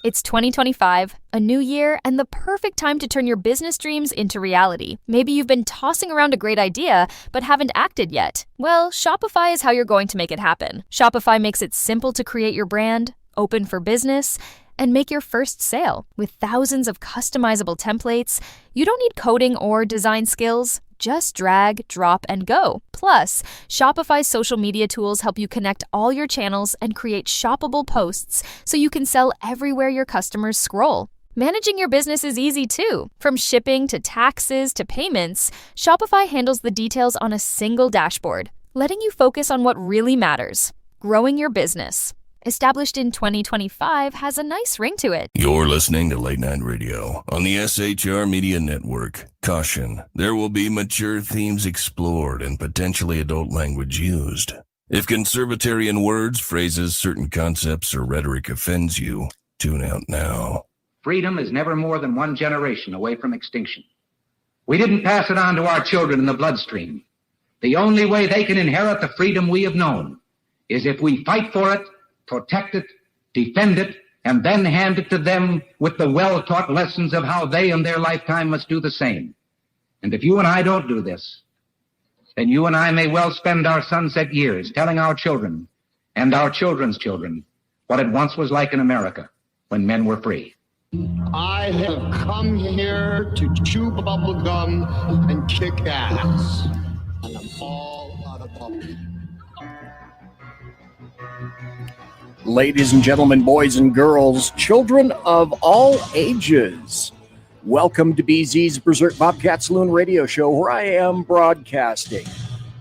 It's 2025, a new year, and the perfect time to turn your business dreams into reality. Maybe you've been tossing around a great idea, but haven't acted yet. Well, Shopify is how you're going to make it happen. Shopify makes it simple to create your brand, open for business, and make your first sale. With thousands of customizable templates, you don't need coding or design skills. Just drag, drop, and go. Plus, Shopify's social media tools help you connect all your channels and create shoppable posts so you can sell everywhere your customers scroll. Managing your business is easy too. From shipping to taxes to payments, Shopify handles the details on a single dashboard, letting you focus on what really matters: growing your business. Established in 2025 has a nice ring to it. You're listening to Late Night Radio on the SHR Media Network. Caution, there will be mature themes explored and potentially adult language used. If conservatarian words, phrases, certain concepts, or rhetoric offends you, tune out now. Freedom is never more than one generation away from extinction. We didn't pass it on to our children in the bloodstream. The only way they can inherit the freedom we have known is if we fight for it, protect it, defend it, and then hand it to them with the well-taught lessons of how they in their lifetime must do the same. And if you and I don't do this, then you and I may well spend our sunset years telling our children and our children's children what it once was like in America when men were free. I have come here to chew bubble gum and kick ass. And I'm all out of bubble. Ladies and gentlemen, boys and girls, children of all ages, welcome to BZ's Berserk Bobcat Saloon radio show, where I am broadcasting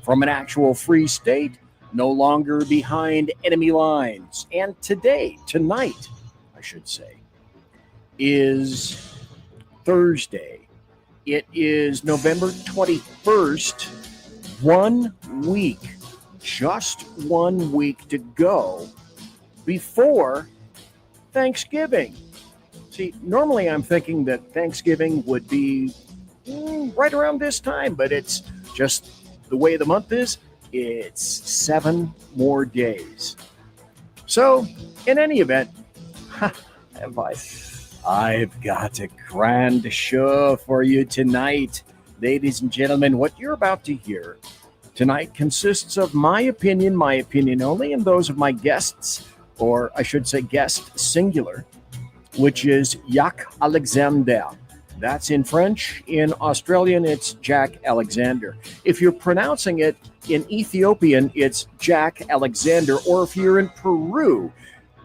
from an actual free state, no longer behind enemy lines. And tonight, I should say, is Thursday. It is November 21st, 1 week, just 1 week to go before Thanksgiving. See, normally I'm thinking that Thanksgiving would be right around this time, but it's just the way the month is. It's 7 more days. So, in any event, I've got a grand show for you tonight. Ladies and gentlemen, what you're about to hear tonight consists of my opinion only, and those of my guests, or I should say guest singular, which is Jack Alexander. That's in French. In Australian, it's Jack Alexander. If you're pronouncing it in Ethiopian, it's Jack Alexander. Or if you're in Peru,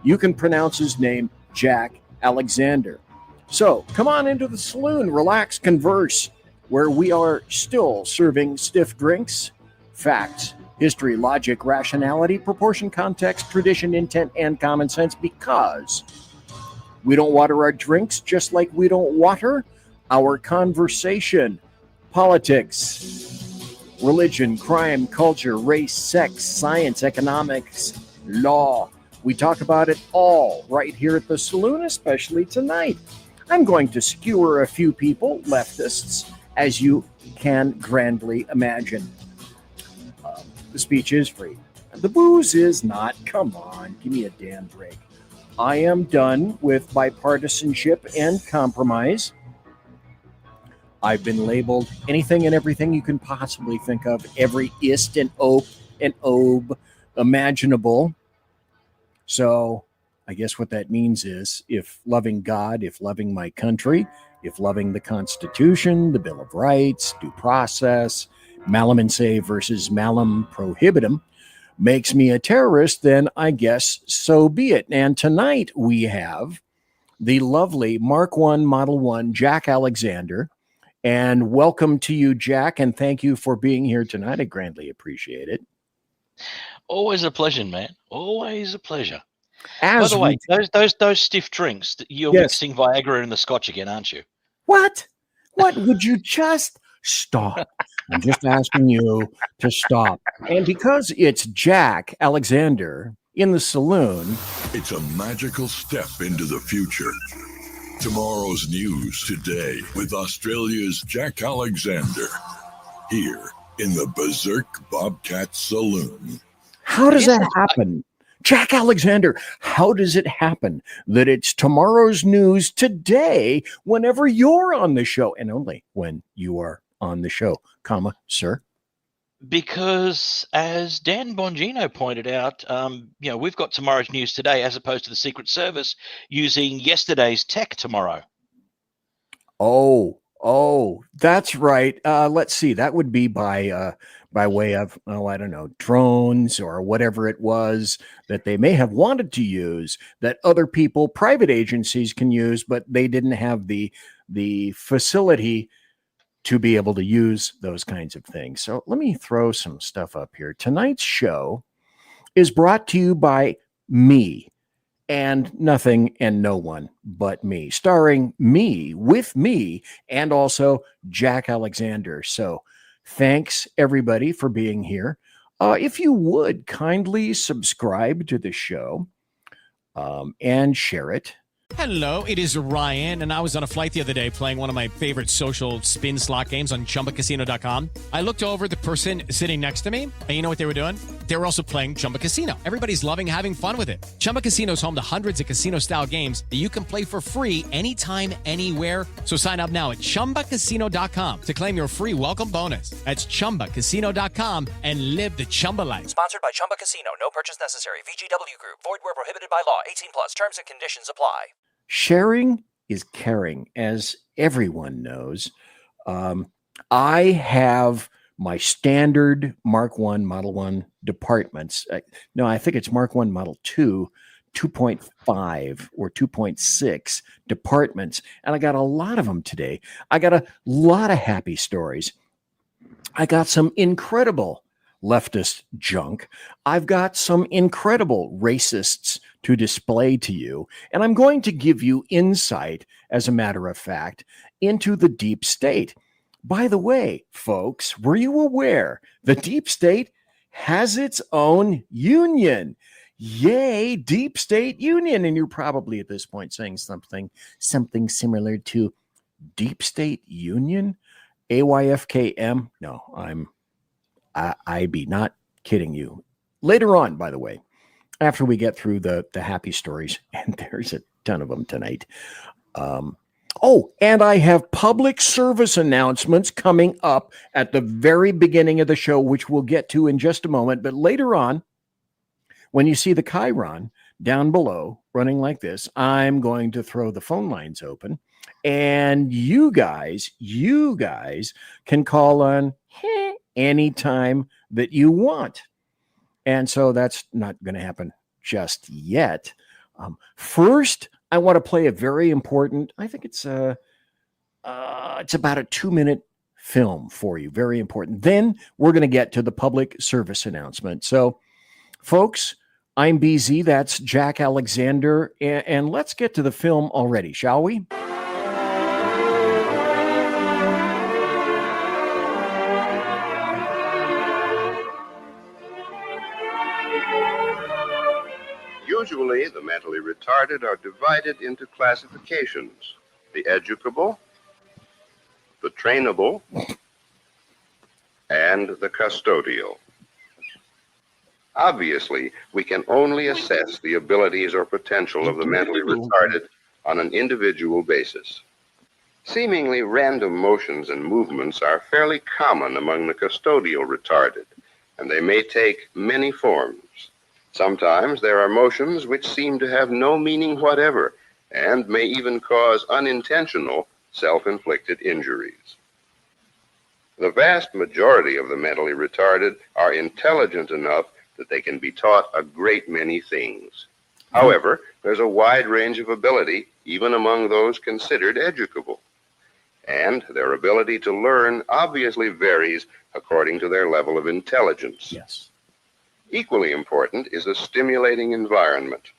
you can pronounce his name Jack Alexander. So come on into the saloon, relax, converse, where we are still serving stiff drinks, facts, history, logic, rationality, proportion, context, tradition, intent, and common sense, because we don't water our drinks just like we don't water our conversation. Politics, religion, crime, culture, race, sex, science, economics, law. We talk about it all right here at the saloon, especially tonight. I'm going to skewer a few people, leftists, as you can grandly imagine. The speech is free. The booze is not. Come on, give me a damn break. I am done with bipartisanship and compromise. I've been labeled anything and everything you can possibly think of, every ist and ope and obe imaginable. So I guess what that means is, if loving God, if loving my country, if loving the Constitution, the Bill of Rights, due process, malum in se versus malum prohibitum makes me a terrorist, then I guess so be it. And tonight we have the lovely Mark 1 Model 1 Jack Alexander. And welcome to you, Jack, and thank you for being here tonight. I grandly appreciate it. Always a pleasure, man. Always a pleasure. By the way, those stiff drinks, you're mixing Viagra and the Scotch again, aren't you? What? What? Would you just stop? I'm just asking you to stop. And because it's Jack Alexander in the saloon, It's a magical step into the future. Tomorrow's news today with Australia's Jack Alexander, here in the Berserk Bobcat Saloon. how does that happen? Jack Alexander, how does it happen that it's tomorrow's news today whenever you're on the show, and only when you are on the show, comma, sir? Because, as Dan Bongino pointed out, we've got tomorrow's news today as opposed to the Secret Service using yesterday's tech tomorrow. Oh, that's right. Let's see. That would be by way of, I don't know, drones or whatever it was that they may have wanted to use that other people, private agencies can use, but they didn't have the facility to be able to use those kinds of things. So let me throw some stuff up here. Tonight's show is brought to you by me and nothing and no one but me, starring me, with me, and also Jack Alexander. So thanks, everybody, for being here. If you would kindly subscribe to the show and share it. Hello, it is Ryan, and I was on a flight the other day playing one of my favorite social spin slot games on ChumbaCasino.com. I looked over at the person sitting next to me, and you know what they were doing? They were also playing Chumba Casino. Everybody's loving having fun with it. Chumba Casino is home to hundreds of casino-style games that you can play for free anytime, anywhere. So sign up now at ChumbaCasino.com to claim your free welcome bonus. That's ChumbaCasino.com and live the Chumba life. Sponsored by Chumba Casino. No purchase necessary. VGW Group. Void where prohibited by law. 18+. Terms and conditions apply. Sharing is caring, as everyone knows. I have my standard Mark 1, Model 1 departments. No, I think it's Mark 1, Model 2, 2.5 or 2.6 departments. And I got a lot of them today. I got a lot of happy stories. I got some incredible leftist junk. I've got some incredible racists to display to you. And I'm going to give you insight, as a matter of fact, into the deep state. By the way, folks, were you aware the deep state has its own union? Yay, deep state union. And you're probably at this point saying something similar to deep state union, AYFKM. No, I be not kidding you. Later on, by the way, after we get through the happy stories, and there's a ton of them tonight. And I have public service announcements coming up at the very beginning of the show, which we'll get to in just a moment. But later on, when you see the Chiron down below running like this, I'm going to throw the phone lines open, and you guys can call on anytime that you want. And so that's not going to happen just yet. First, I want to play a very important, I think it's about a 2-minute film for you. Very important. Then we're going to get to the public service announcement. So, folks, I'm BZ. That's Jack Alexander. And let's get to the film already, shall we? Usually, the mentally retarded are divided into classifications: the educable, the trainable, and the custodial. Obviously, we can only assess the abilities or potential of the mentally retarded on an individual basis. Seemingly random motions and movements are fairly common among the custodial retarded, and they may take many forms. Sometimes there are motions which seem to have no meaning whatever and may even cause unintentional self-inflicted injuries. The vast majority of the mentally retarded are intelligent enough that they can be taught a great many things. However, there's a wide range of ability even among those considered educable. And their ability to learn obviously varies according to their level of intelligence. Yes. Equally important is a stimulating environment.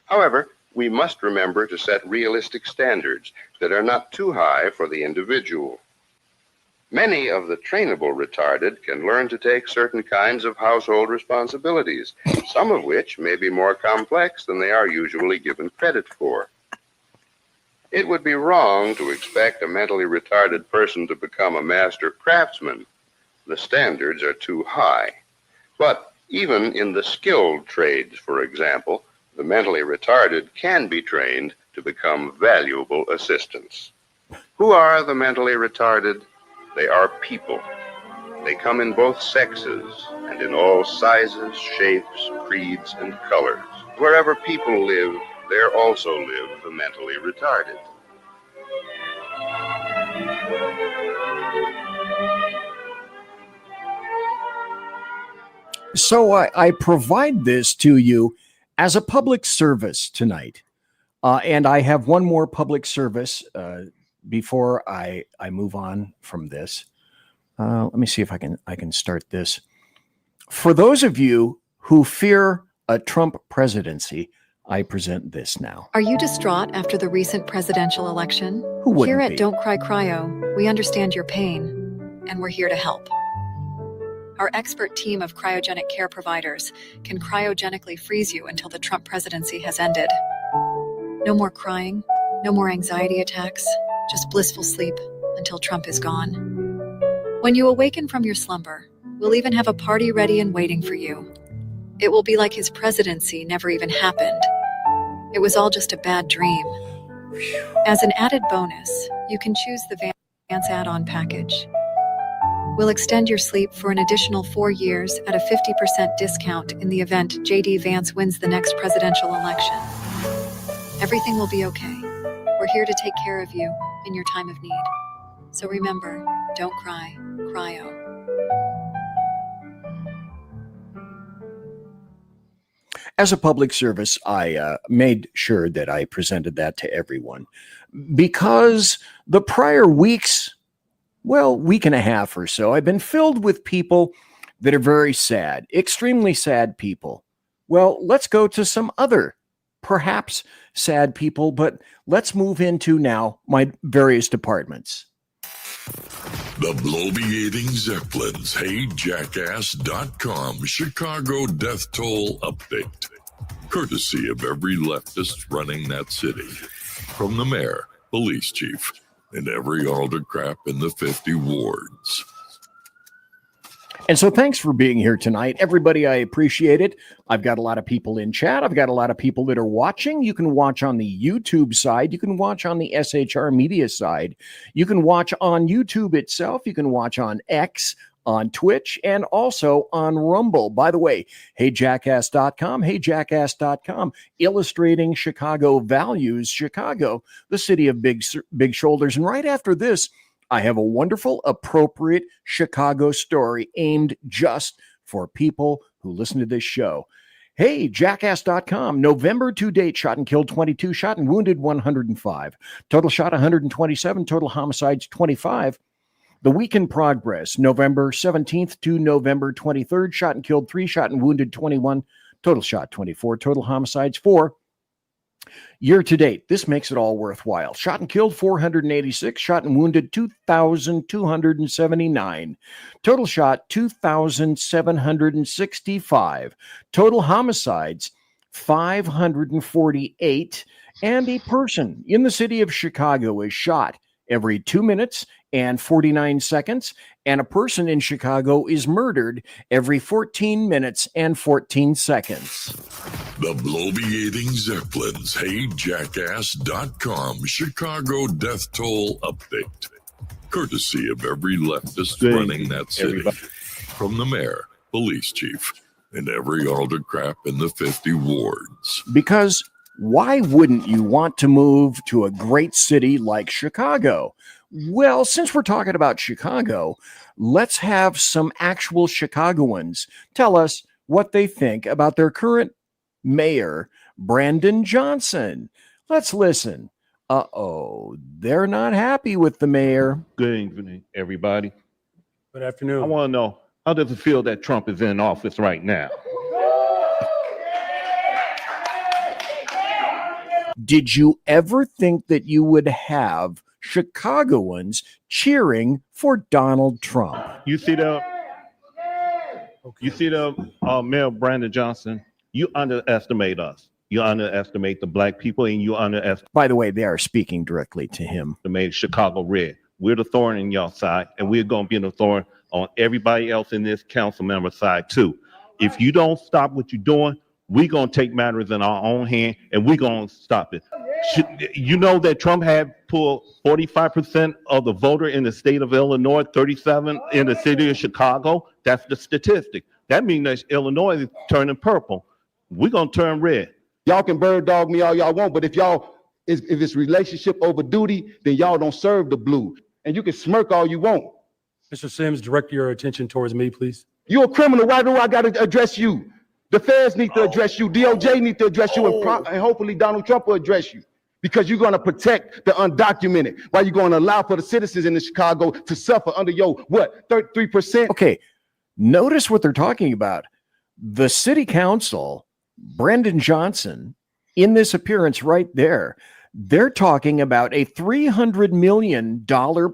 However, we must remember to set realistic standards that are not too high for the individual. Many of the trainable retarded can learn to take certain kinds of household responsibilities, some of which may be more complex than they are usually given credit for. It would be wrong to expect a mentally retarded person to become a master craftsman. The standards are too high. But Even in the skilled trades, for example, the mentally retarded can be trained to become valuable assistants. Who are the mentally retarded? They are people. They come in both sexes and in all sizes, shapes, creeds, and colors. Wherever people live, there also live the mentally retarded. So I provide this to you as a public service tonight. And I have one more public service before I move on from this. Let me see if I can start this. For those of you who fear a Trump presidency, I present this now. Are you distraught after the recent presidential election? Who wouldn't Here at be? Don't Cry Cryo, we understand your pain, and we're here to help. Our expert team of cryogenic care providers can cryogenically freeze you until the Trump presidency has ended. No more crying, no more anxiety attacks, just blissful sleep until Trump is gone. When you awaken from your slumber, we'll even have a party ready and waiting for you. It will be like his presidency never even happened. It was all just a bad dream. As an added bonus, you can choose the Vance add-on package. We'll extend your sleep for an additional 4 years at a 50% discount in the event J.D. Vance wins the next presidential election. Everything will be okay. We're here to take care of you in your time of need. So remember, don't cry, cryo. As a public service, I made sure that I presented that to everyone because the prior weeks, week and a half or so, I've been filled with people that are very sad, extremely sad people. Well, let's go to some other, perhaps sad people, but let's move into now my various departments. The bloviating Zeppelins, HeyJackass.com Chicago death toll update. Courtesy of every leftist running that city. From the mayor, police chief, and every autocrat in the 50 wards. And so thanks for being here tonight. Everybody, I appreciate it. I've got a lot of people in chat. I've got a lot of people that are watching. You can watch on the YouTube side. You can watch on the SHR Media side. You can watch on YouTube itself. You can watch on X, on Twitch, and also on Rumble. By the way, HeyJackass.com, HeyJackass.com, illustrating Chicago values, Chicago, the city of big shoulders. And right after this, I have a wonderful, appropriate Chicago story aimed just for people who listen to this show. Hey, Jackass.com, November to date, shot and killed 22, shot and wounded 105, total shot 127, total homicides 25. The week in progress, November 17th to November 23rd, shot and killed 3, shot and wounded 21, total shot 24, total homicides 4. Year to date, this makes it all worthwhile. Shot and killed 486, shot and wounded 2,279. Total shot 2,765. Total homicides 548. And a person in the city of Chicago is shot every 2 minutes and 49 seconds, and a person in Chicago is murdered every 14 minutes and 14 seconds. The bloviating Zeppelins, HeyJackass.com Chicago death toll update. Courtesy of every leftist running that city. From the mayor, police chief, and every autocrat in the 50 wards. Because why wouldn't you want to move to a great city like Chicago? Well, since we're talking about Chicago, let's have some actual Chicagoans tell us what they think about their current mayor, Brandon Johnson. Let's listen. They're not happy with the mayor. Good evening, everybody. Good afternoon. I want to know, how does it feel that Trump is in office right now? Did you ever think that you would have Chicagoans cheering for Donald Trump? You see the Mayor Brandon Johnson, you underestimate us. You underestimate the black people, and you underestimate. By the way, they are speaking directly to him. They made Chicago red. We're the thorn in y'all side, and we're going to be the thorn on everybody else in this council member side too. If you don't stop what you're doing, we're going to take matters in our own hand, and we're going to stop it. You know that Trump had pulled 45% of the voter in the state of Illinois, 37 in the city of Chicago. That's the statistic. That means that Illinois is turning purple. We're going to turn red. Y'all can bird dog me all y'all want, but if it's relationship over duty, then y'all don't serve the blue. And you can smirk all you want. Mr. Sims, direct your attention towards me, please. You're a criminal. Why do I got to address you? The feds need to address you. DOJ need to address you, and hopefully Donald Trump will address you, because you're going to protect the undocumented while you're going to allow for the citizens in Chicago to suffer under your, 33%? Okay, notice what they're talking about. The city council, Brendan Johnson, in this appearance right there, they're talking about a $300 million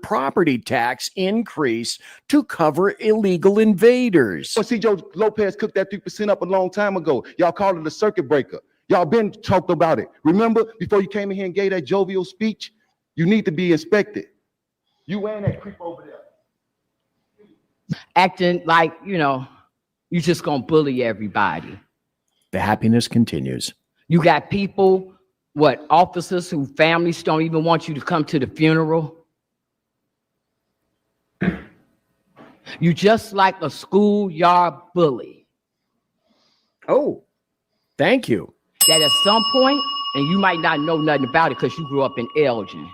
property tax increase to cover illegal invaders. Well, see, Joe Lopez cooked that 3% up a long time ago. Y'all called it a circuit breaker. Y'all been talked about it. Remember, before you came in here and gave that jovial speech, you need to be inspected. You and that creep over there. Acting like, you just gonna bully everybody. The happiness continues. You got people, officers whose families don't even want you to come to the funeral. You just like a schoolyard bully. Oh, thank you. That at some point, and you might not know nothing about it because you grew up in Elgin.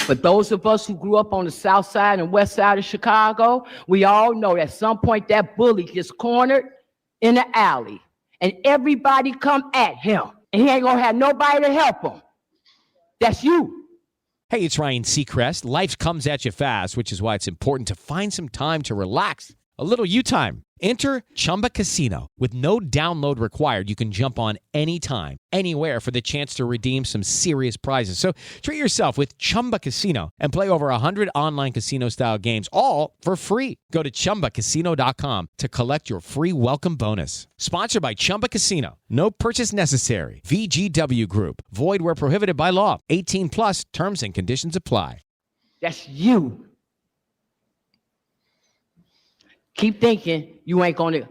But those of us who grew up on the south side and west side of Chicago, we all know that at some point that bully gets cornered in the alley and everybody come at him. And he ain't gonna have nobody to help him. That's you. Hey, it's Ryan Seacrest. Life comes at you fast, which is why it's important to find some time to relax. A little you time. Enter Chumba Casino. With no download required, you can jump on anytime, anywhere for the chance to redeem some serious prizes. So treat yourself with Chumba Casino and play over 100 online casino-style games, all for free. Go to ChumbaCasino.com to collect your free welcome bonus. Sponsored by Chumba Casino. No purchase necessary. VGW Group. Void where prohibited by law. 18 plus. Terms and conditions apply. That's you. Keep thinking you ain't gonna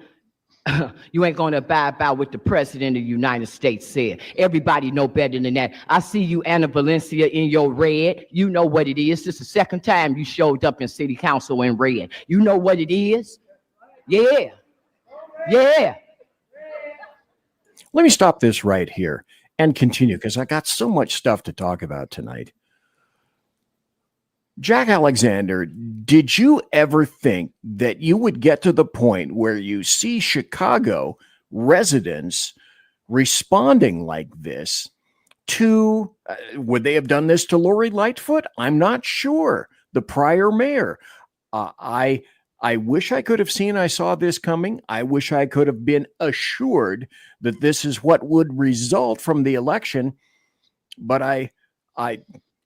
abide by what the president of the United States said. Everybody know better than that. I see you, Anna Valencia, in your red. You know what it is. This is the second time you showed up in city council in red. You know what it is? Yeah. Yeah. Let me stop this right here and continue, because I got so much stuff to talk about tonight. Jack Alexander, did you ever think that you would get to the point where you see Chicago residents responding like this to, would they have done this to Lori Lightfoot? I'm not sure. The prior mayor. I wish I could have seen I saw this coming. I wish I could have been assured that this is what would result from the election. But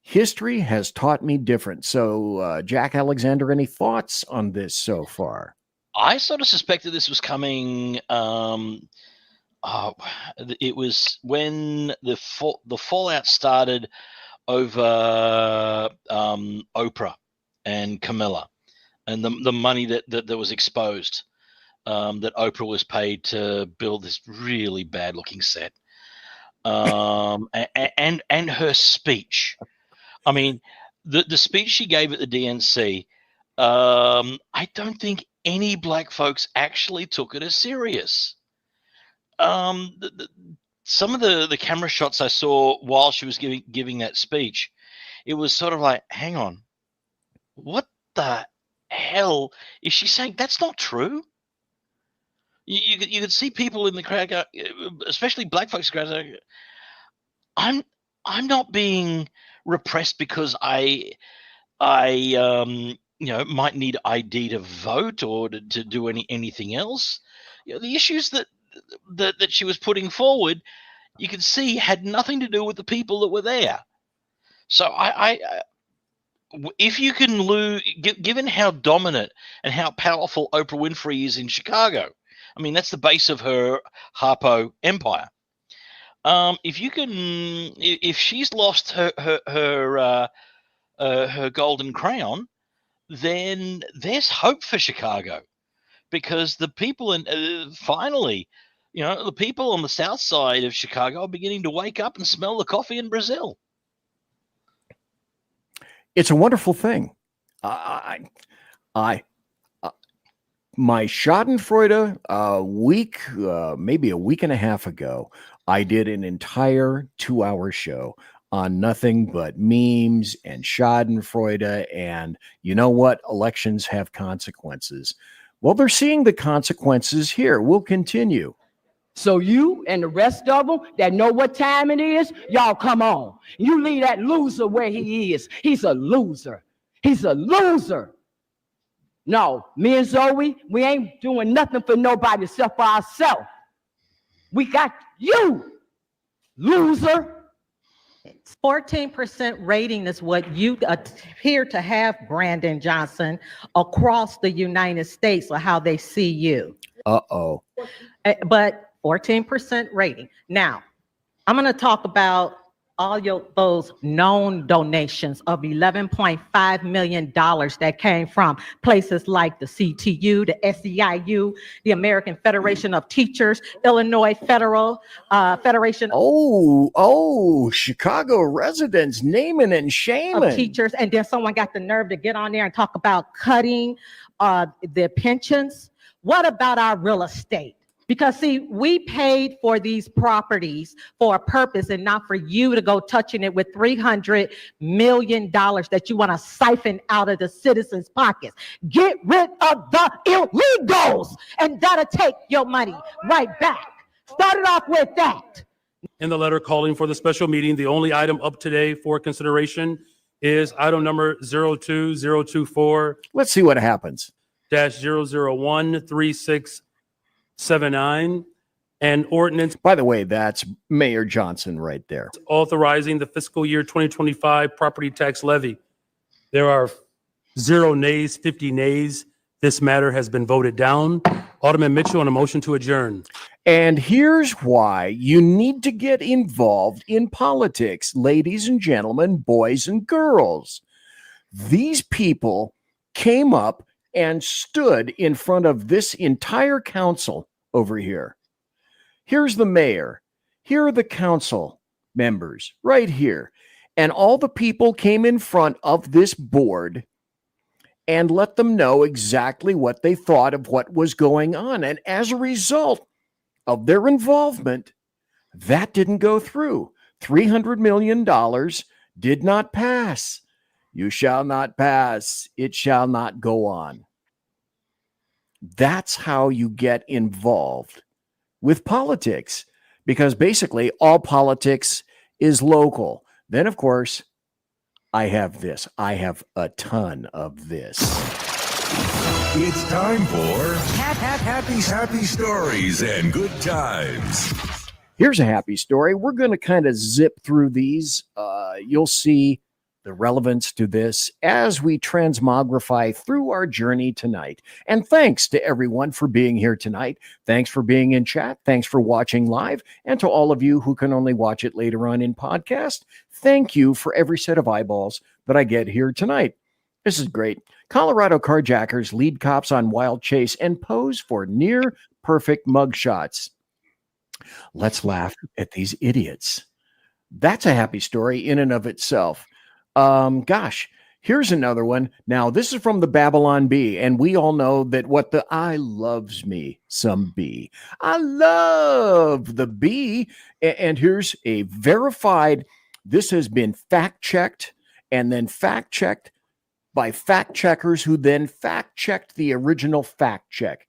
history has taught me different. So, Jack Alexander, any thoughts on this so far? I sort of suspected this was coming. It was when the fallout started over Oprah and Camilla, and the money that was exposed, that Oprah was paid to build this really bad looking set, and her speech. I mean, the speech she gave at the DNC, I don't think any black folks actually took it as serious. Some of the camera shots I saw while she was giving that speech, it was sort of like, hang on, what the hell is she saying? That's not true. You could see people in the crowd, especially black folks, I'm not being repressed because I might need ID to vote or to do anything else. The issues that she was putting forward, you could see had nothing to do with the people that were there. So if you can lose, given how dominant and how powerful Oprah Winfrey is in Chicago, I mean, that's the base of her Harpo empire. If she's lost her golden crown, then there's hope for Chicago, because the people finally, the people on the south side of Chicago are beginning to wake up and smell the coffee in Brazil. It's a wonderful thing. My Schadenfreude maybe a week and a half ago, I did an entire 2-hour show on nothing but memes and Schadenfreude. And you know what? Elections have consequences. Well, they're seeing the consequences here. We'll continue. So you and the rest of them that know what time it is, y'all come on. You leave that loser where he is. He's a loser. He's a loser. No, me and Zoe, we ain't doing nothing for nobody except for ourselves. We got you, loser. 14% rating is what you appear to have, Brandon Johnson, across the United States, or how they see you. Uh-oh. But 14% rating. Now, I'm going to talk about all those known donations of $11.5 million that came from places like the CTU, the SEIU, the American Federation of Teachers, Illinois Federal Federation. Oh, Chicago residents naming and shaming. Of teachers. And then someone got the nerve to get on there and talk about cutting their pensions. What about our real estate? Because, see, we paid for these properties for a purpose and not for you to go touching it with $300 million that you want to siphon out of the citizens' pockets. Get rid of the illegals, and that'll take your money right back. Start it off with that. In the letter calling for the special meeting, the only item up today for consideration is item number 02024. Let's see what happens. -0013679, and ordinance. By the way, that's Mayor Johnson right there. Authorizing the fiscal year 2025 property tax levy. There are 0 nays, 50 nays. This matter has been voted down. Alderman Mitchell on a motion to adjourn. And here's why you need to get involved in politics, ladies and gentlemen, boys and girls. These people came up and stood in front of this entire council over here. Here's the mayor. Here are the council members right here. And all the people came in front of this board and let them know exactly what they thought of what was going on. And as a result of their involvement, that didn't go through. $300 million did not pass. You shall not pass. It shall not go on. That's how you get involved with politics, because basically all politics is local. Then, of course, I have this. I have a ton of this. It's time for happy stories and good times. Here's a happy story. We're going to kind of zip through these. You'll see the relevance to this as we transmogrify through our journey tonight. And thanks to everyone for being here tonight. Thanks for being in chat. Thanks for watching live. And to all of you who can only watch it later on in podcast, thank you for every set of eyeballs that I get here tonight. This is great. Colorado carjackers lead cops on wild chase and pose for near perfect mugshots. Let's laugh at these idiots. That's a happy story in and of itself. Gosh, here's another one. Now, this is from the Babylon Bee, and we all know that what the I loves me some bee. I love the bee. And here's a verified, this has been fact-checked and then fact-checked by fact-checkers who then fact-checked the original fact-check.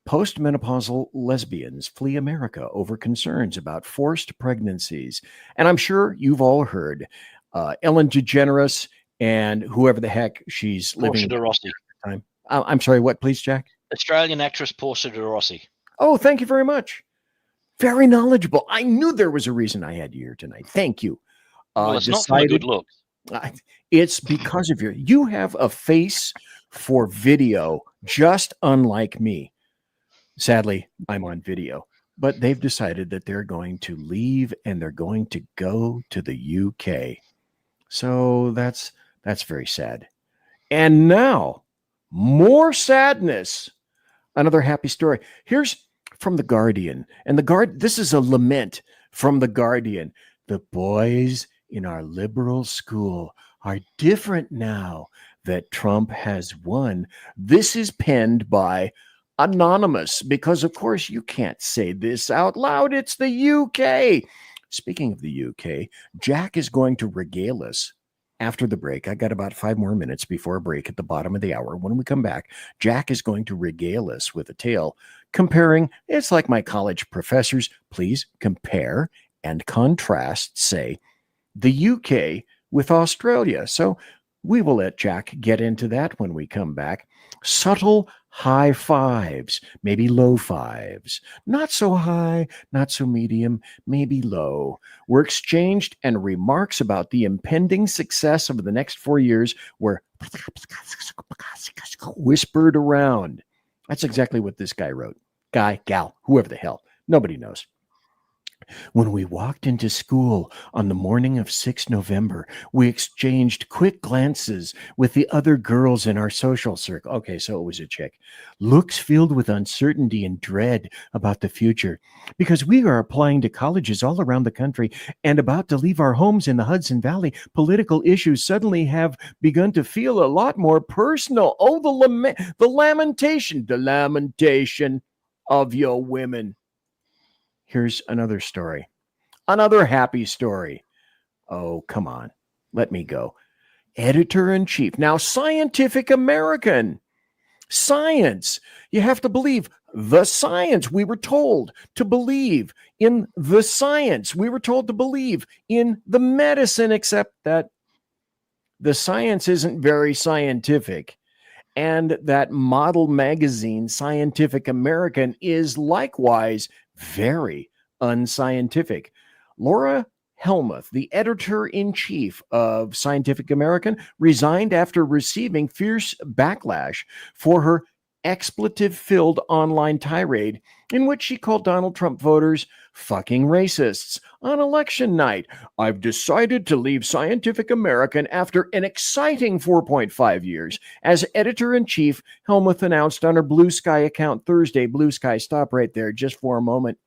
Postmenopausal lesbians flee America over concerns about forced pregnancies. And I'm sure you've all heard Ellen DeGeneres and whoever the heck she's living. Portia de Rossi. I'm sorry, what, please, Jack? Australian actress Portia de Rossi. Oh, thank you very much. Very knowledgeable. I knew there was a reason I had you here tonight. Thank you. Well, it's not for my good looks. It's because of you have a face for video, just unlike me. Sadly, I'm on video, but they've decided that they're going to leave and they're going to go to the UK. So that's very sad. And now, more sadness. Another happy story. Here's from The Guardian. And this is a lament from The Guardian. The boys in our liberal school are different now that Trump has won. This is penned by Anonymous, because of course you can't say this out loud. It's the UK. Speaking of the UK, Jack is going to regale us after the break. I got about 5 more minutes before a break at the bottom of the hour. When we come back, Jack is going to regale us with a tale comparing. It's like my college professors. Please compare and contrast, say, the UK with Australia. So we will let Jack get into that when we come back. Subtle high fives, maybe low fives, not so high, not so medium, maybe low, were exchanged, and remarks about the impending success of the next 4 years were whispered around. That's exactly what this guy wrote. Guy, gal, whoever the hell, nobody knows. When we walked into school on the morning of 6 November, we exchanged quick glances with the other girls in our social circle. Okay, so it was a chick. Looks filled with uncertainty and dread about the future, because we are applying to colleges all around the country and about to leave our homes in the Hudson Valley. Political issues suddenly have begun to feel a lot more personal. Oh, the lamentation of your women. Here's another story, another happy story. Oh, come on. Let me go. Editor-in-chief. Now, Scientific American. Science. You have to believe the science. We were told to believe in the science. We were told to believe in the medicine, except that the science isn't very scientific. And that model magazine, Scientific American, is likewise very unscientific. Laura Helmuth, the editor-in-chief of Scientific American, resigned after receiving fierce backlash for her expletive-filled online tirade in which she called Donald Trump voters fucking racists on election night. I've decided to leave Scientific American after an exciting 4.5 years. As editor-in-chief, Helmuth announced on her Blue Sky account Thursday. Blue Sky, stop right there just for a moment.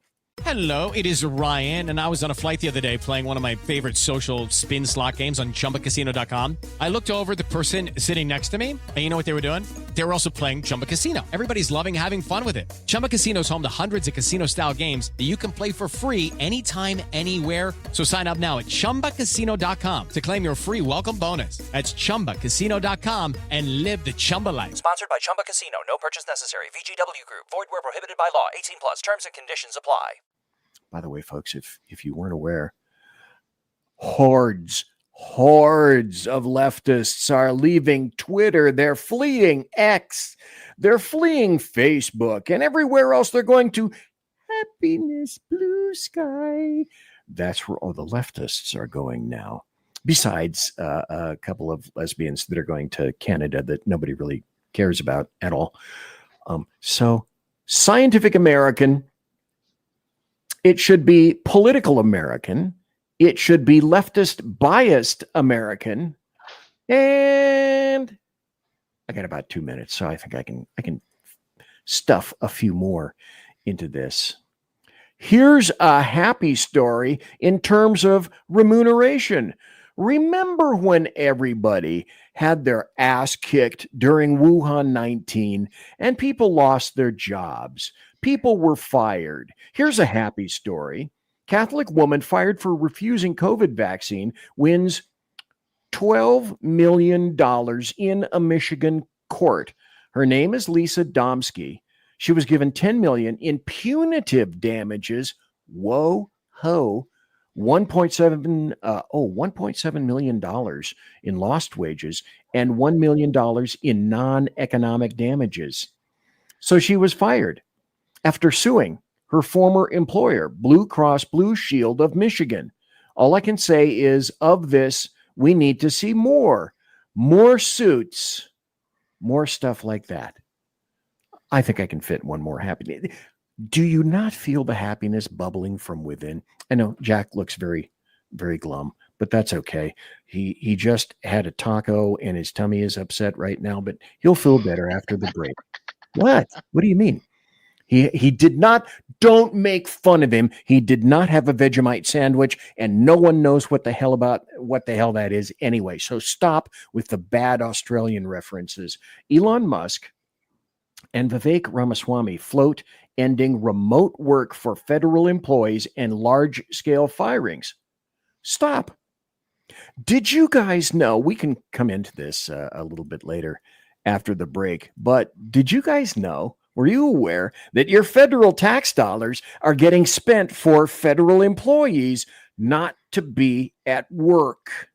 Hello, it is Ryan, and I was on a flight the other day playing one of my favorite social spin slot games on ChumbaCasino.com. I looked over at the person sitting next to me, and you know what they were doing? They were also playing Chumba Casino. Everybody's loving having fun with it. Chumba Casino is home to hundreds of casino-style games that you can play for free anytime, anywhere. So sign up now at ChumbaCasino.com to claim your free welcome bonus. That's ChumbaCasino.com and live the Chumba life. Sponsored by Chumba Casino. No purchase necessary. VGW Group. Void where prohibited by law. 18 plus. Terms and conditions apply. By the way, folks, if you weren't aware, hordes of leftists are leaving Twitter. They're fleeing X. They're fleeing Facebook. And everywhere else they're going to happiness, blue sky. That's where all the leftists are going now. Besides a couple of lesbians that are going to Canada that nobody really cares about at all. So Scientific American, it should be political American. It should be leftist biased American. And I got about 2 minutes, so I think I can stuff a few more into this. Here's a happy story in terms of remuneration. Remember when everybody had their ass kicked during Wuhan 19 and people lost their jobs? People were fired. Here's a happy story. Catholic woman fired for refusing COVID vaccine wins $12 million in a Michigan court. Her name is Lisa Domsky. She was given $10 million in punitive damages. Whoa, ho. $1.7 million in lost wages and $1 million in non-economic damages. So she was fired after suing her former employer, Blue Cross Blue Shield of Michigan. All I can say is, of this, we need to see more suits, more stuff like that. I think I can fit one more happy. Do you not feel the happiness bubbling from within? I know Jack looks very, very glum, but that's okay. He just had a taco and his tummy is upset right now, but he'll feel better after the break. What? What do you mean? He did not. Don't make fun of him. He did not have a Vegemite sandwich, and no one knows what the hell that is anyway. So stop with the bad Australian references. Elon Musk and Vivek Ramaswamy float ending remote work for federal employees and large-scale firings. Stop. Did you guys know? We can come into this a little bit later after the break, but did you guys know? Were you aware that your federal tax dollars are getting spent for federal employees not to be at work?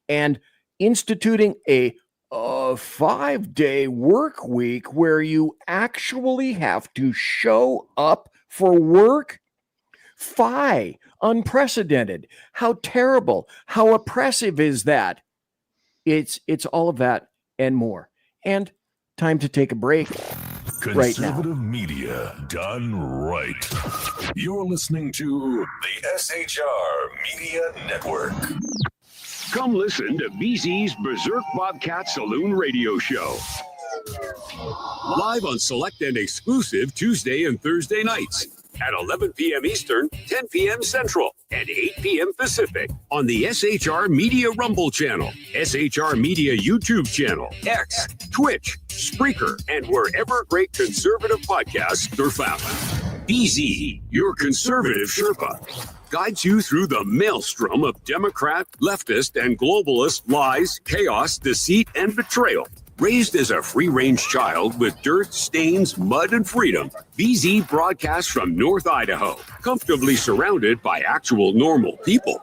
And instituting a 5-day work week where you actually have to show up for work? Fie, unprecedented. How terrible, how oppressive is that? It's all of that and more. And time to take a break right now. Conservative media done right. You're listening to the SHR Media Network. Come listen to BZ's Berserk Bobcat Saloon radio show. Live on select and exclusive Tuesday and Thursday nights at 11 p.m. Eastern, 10 p.m. Central, and 8 p.m. Pacific on the SHR Media Rumble channel, SHR Media YouTube channel, X, Twitch, Spreaker, and wherever great conservative podcasts are found. BZ, your conservative Sherpa, guides you through the maelstrom of Democrat, leftist, and globalist lies, chaos, deceit, and betrayal. Raised as a free-range child with dirt, stains, mud, and freedom, BZ broadcasts from North Idaho, comfortably surrounded by actual normal people.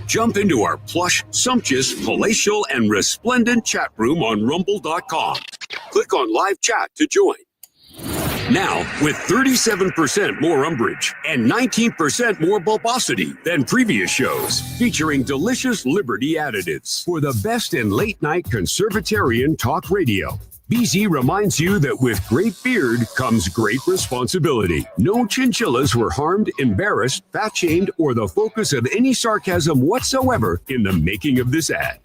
Jump into our plush, sumptuous, palatial, and resplendent chat room on rumble.com. Click on live chat to join. Now, with 37% more umbrage and 19% more bulbosity than previous shows, featuring delicious Liberty additives for the best in late-night Conservatarian talk radio. BZ reminds you that with great beard comes great responsibility. No chinchillas were harmed, embarrassed, fat-shamed, or the focus of any sarcasm whatsoever in the making of this ad.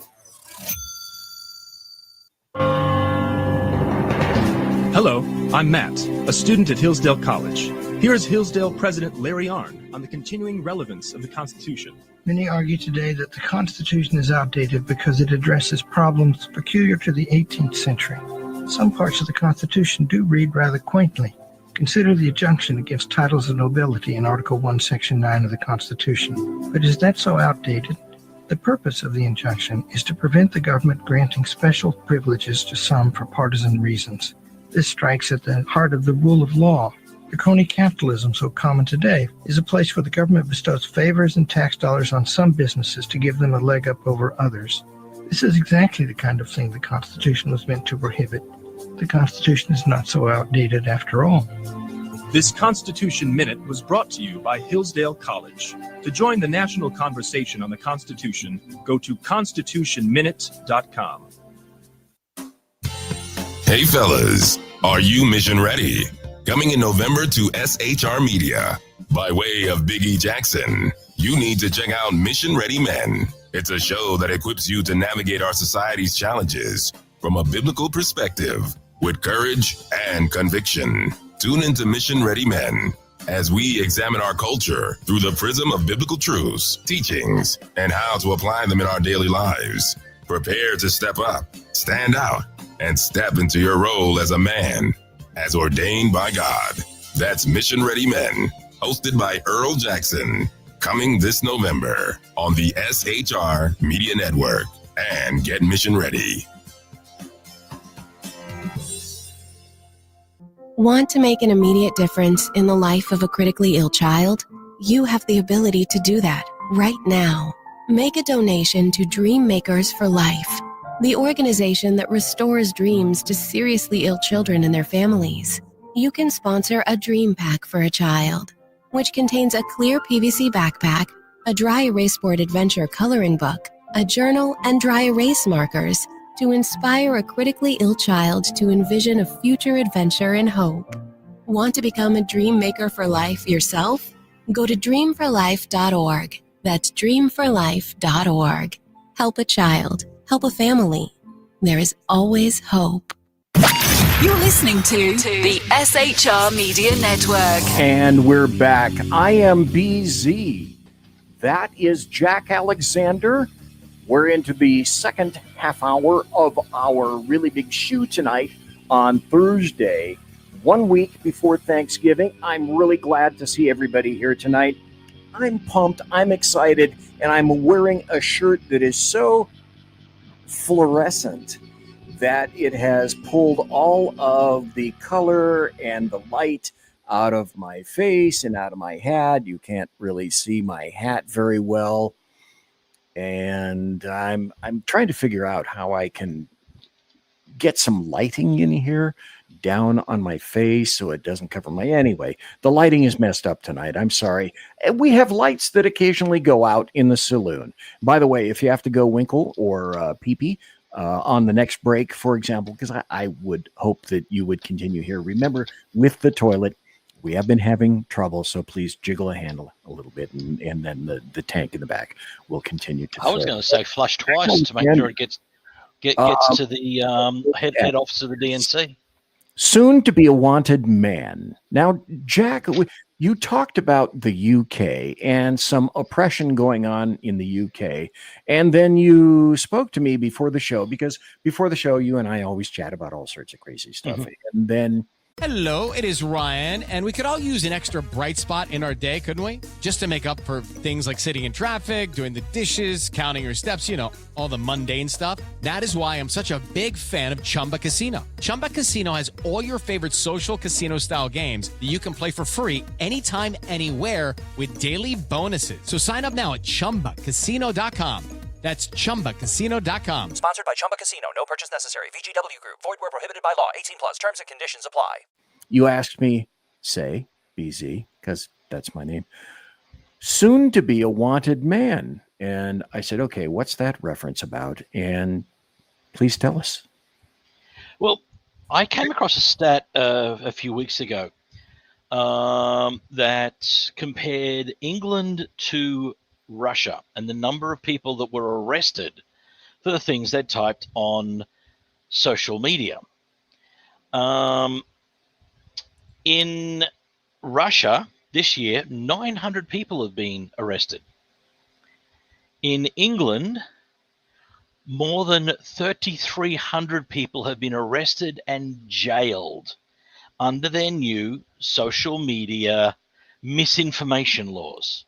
Hello, I'm Matt, a student at Hillsdale College. Here's Hillsdale President Larry Arnn on the continuing relevance of the Constitution. Many argue today that the Constitution is outdated because it addresses problems peculiar to the 18th century. Some parts of the Constitution do read rather quaintly. Consider the injunction against titles of nobility in Article 1, Section 9 of the Constitution. But is that so outdated? The purpose of the injunction is to prevent the government granting special privileges to some for partisan reasons. This strikes at the heart of the rule of law. The crony capitalism so common today is a place where the government bestows favors and tax dollars on some businesses to give them a leg up over others. This is exactly the kind of thing the Constitution was meant to prohibit. The Constitution is not so outdated after all. This Constitution Minute was brought to you by Hillsdale College. To join the national conversation on the Constitution, go to constitutionminute.com. Hey fellas, are you mission ready? Coming in November to SHR Media. By way of Big E Jackson, you need to check out Mission Ready Men. It's a show that equips you to navigate our society's challenges from a biblical perspective with courage and conviction. Tune into Mission Ready Men as we examine our culture through the prism of biblical truths, teachings, and how to apply them in our daily lives. Prepare to step up, stand out, and step into your role as a man, as ordained by God. That's Mission Ready Men, hosted by Earl Jackson, coming this November on the SHR Media Network. And get mission ready. Want to make an immediate difference in the life of a critically ill child? You have the ability to do that right now. Make a donation to Dream Makers for Life, the organization that restores dreams to seriously ill children and their families. You can sponsor a dream pack for a child, which contains a clear PVC backpack, a dry erase board adventure coloring book, a journal, and dry erase markers to inspire a critically ill child to envision a future adventure and hope. Want to become a dream maker for life yourself? Go to dreamforlife.org. That's dreamforlife.org. Help a child. Help a family. There is always hope. You're listening to the SHR Media Network. And we're back. I am BZ. That is Jack Alexander. We're into the second half hour of our really big show tonight on Thursday, 1 week before Thanksgiving. I'm really glad to see everybody here tonight. I'm pumped, I'm excited, and I'm wearing a shirt that is so fluorescent that it has pulled all of the color and the light out of my face and out of my hat. You can't really see my hat very well. And I'm trying to figure out how I can get some lighting in here down on my face so it doesn't cover my... Anyway, the lighting is messed up tonight. I'm sorry. We have lights that occasionally go out in the saloon. By the way, if you have to go winkle or pee-pee, on the next break, for example, because I would hope that you would continue here. Remember, with the toilet, we have been having trouble, so please jiggle a handle a little bit, and then the tank in the back will continue to... I was going to say flush twice to make sure it gets to the head office of the DNC. Soon to be a wanted man. Now, Jack, you talked about the UK and some oppression going on in the UK, and then you spoke to me before the show, because before the show, you and I always chat about all sorts of crazy stuff. Mm-hmm. And then... Hello, it is Ryan, and we could all use an extra bright spot in our day, couldn't we? Just to make up for things like sitting in traffic, doing the dishes, counting your steps, all the mundane stuff. That is why I'm such a big fan of Chumba Casino. Chumba Casino has all your favorite social casino-style games that you can play for free anytime, anywhere with daily bonuses. So sign up now at ChumbaCasino.com. That's ChumbaCasino.com. Sponsored by Chumba Casino. No purchase necessary. VGW Group. Void where prohibited by law. 18 plus. Terms and conditions apply. You asked me, say, BZ, because that's my name, soon to be a wanted man. And I said, okay, what's that reference about? And please tell us. Well, I came across a stat a few weeks ago that compared England to Russia and the number of people that were arrested for the things they typed on social media. In Russia this year, 900 people have been arrested. In England, more than 3,300 people have been arrested and jailed under their new social media misinformation laws.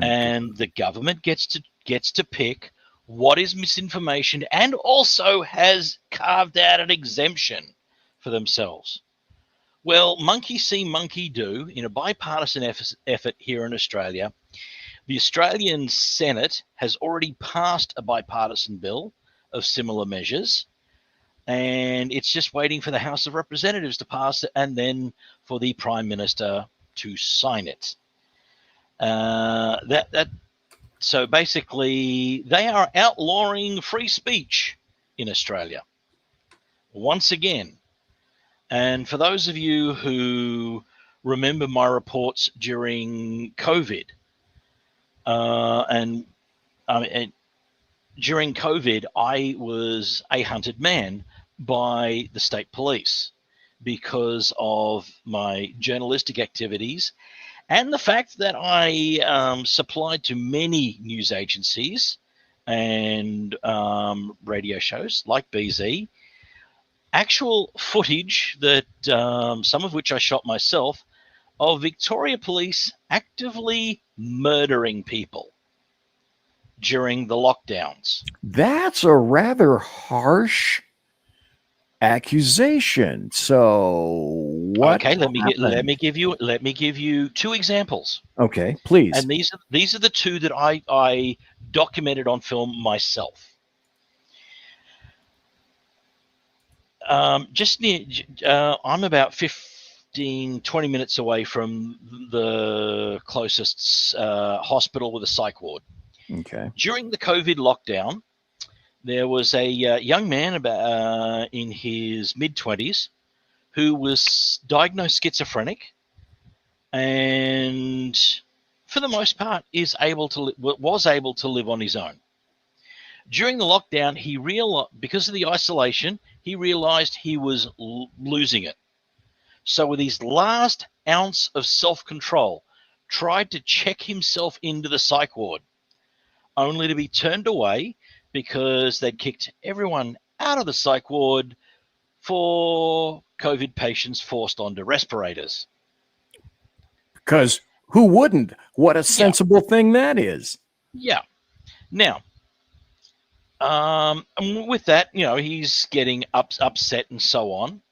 And the government gets to pick what is misinformation, and also has carved out an exemption for themselves. Well, monkey see, monkey do. In a bipartisan effort here in Australia, the Australian Senate has already passed a bipartisan bill of similar measures, and it's just waiting for the House of Representatives to pass it, and then for the Prime Minister to sign it. So basically, they are outlawing free speech in Australia once again. And for those of you who remember my reports during COVID, during COVID, I was a hunted man by the state police because of my journalistic activities. And the fact that I supplied to many news agencies and radio shows like BZ, actual footage that some of which I shot myself of Victoria Police actively murdering people during the lockdowns. That's a rather harsh accusation. So what? Okay, let me give you two examples. Okay, please. And these are the two that I documented on film myself. Just near, I'm about 15, 20 minutes away from the closest hospital with a psych ward. Okay. During the COVID lockdown, there was a young man about in his mid-20s who was diagnosed schizophrenic, and for the most part was able to live on his own. During the lockdown, he realized, because of the isolation, he realized he was losing it. So with his last ounce of self-control, tried to check himself into the psych ward, only to be turned away because they'd kicked everyone out of the psych ward for COVID patients forced onto respirators. Because who wouldn't? What a sensible thing that is. Yeah. Now, and with that, he's getting upset and so on.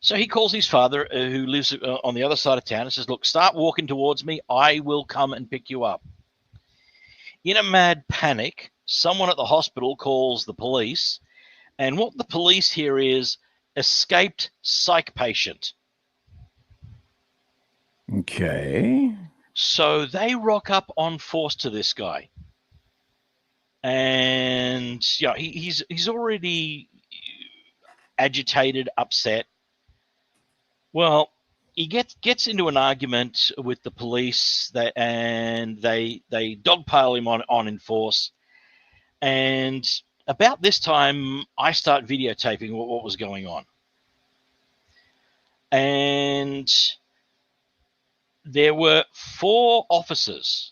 So he calls his father, who lives on the other side of town, and says, look, start walking towards me. I will come and pick you up. In a mad panic, someone at the hospital calls the police, and what the police hear is escaped psych patient. Okay. So they rock up on force to this guy. And he's already agitated, upset. Well, he gets into an argument with the police, and they dogpile him on in force. And about this time, I start videotaping what was going on. And there were 4 officers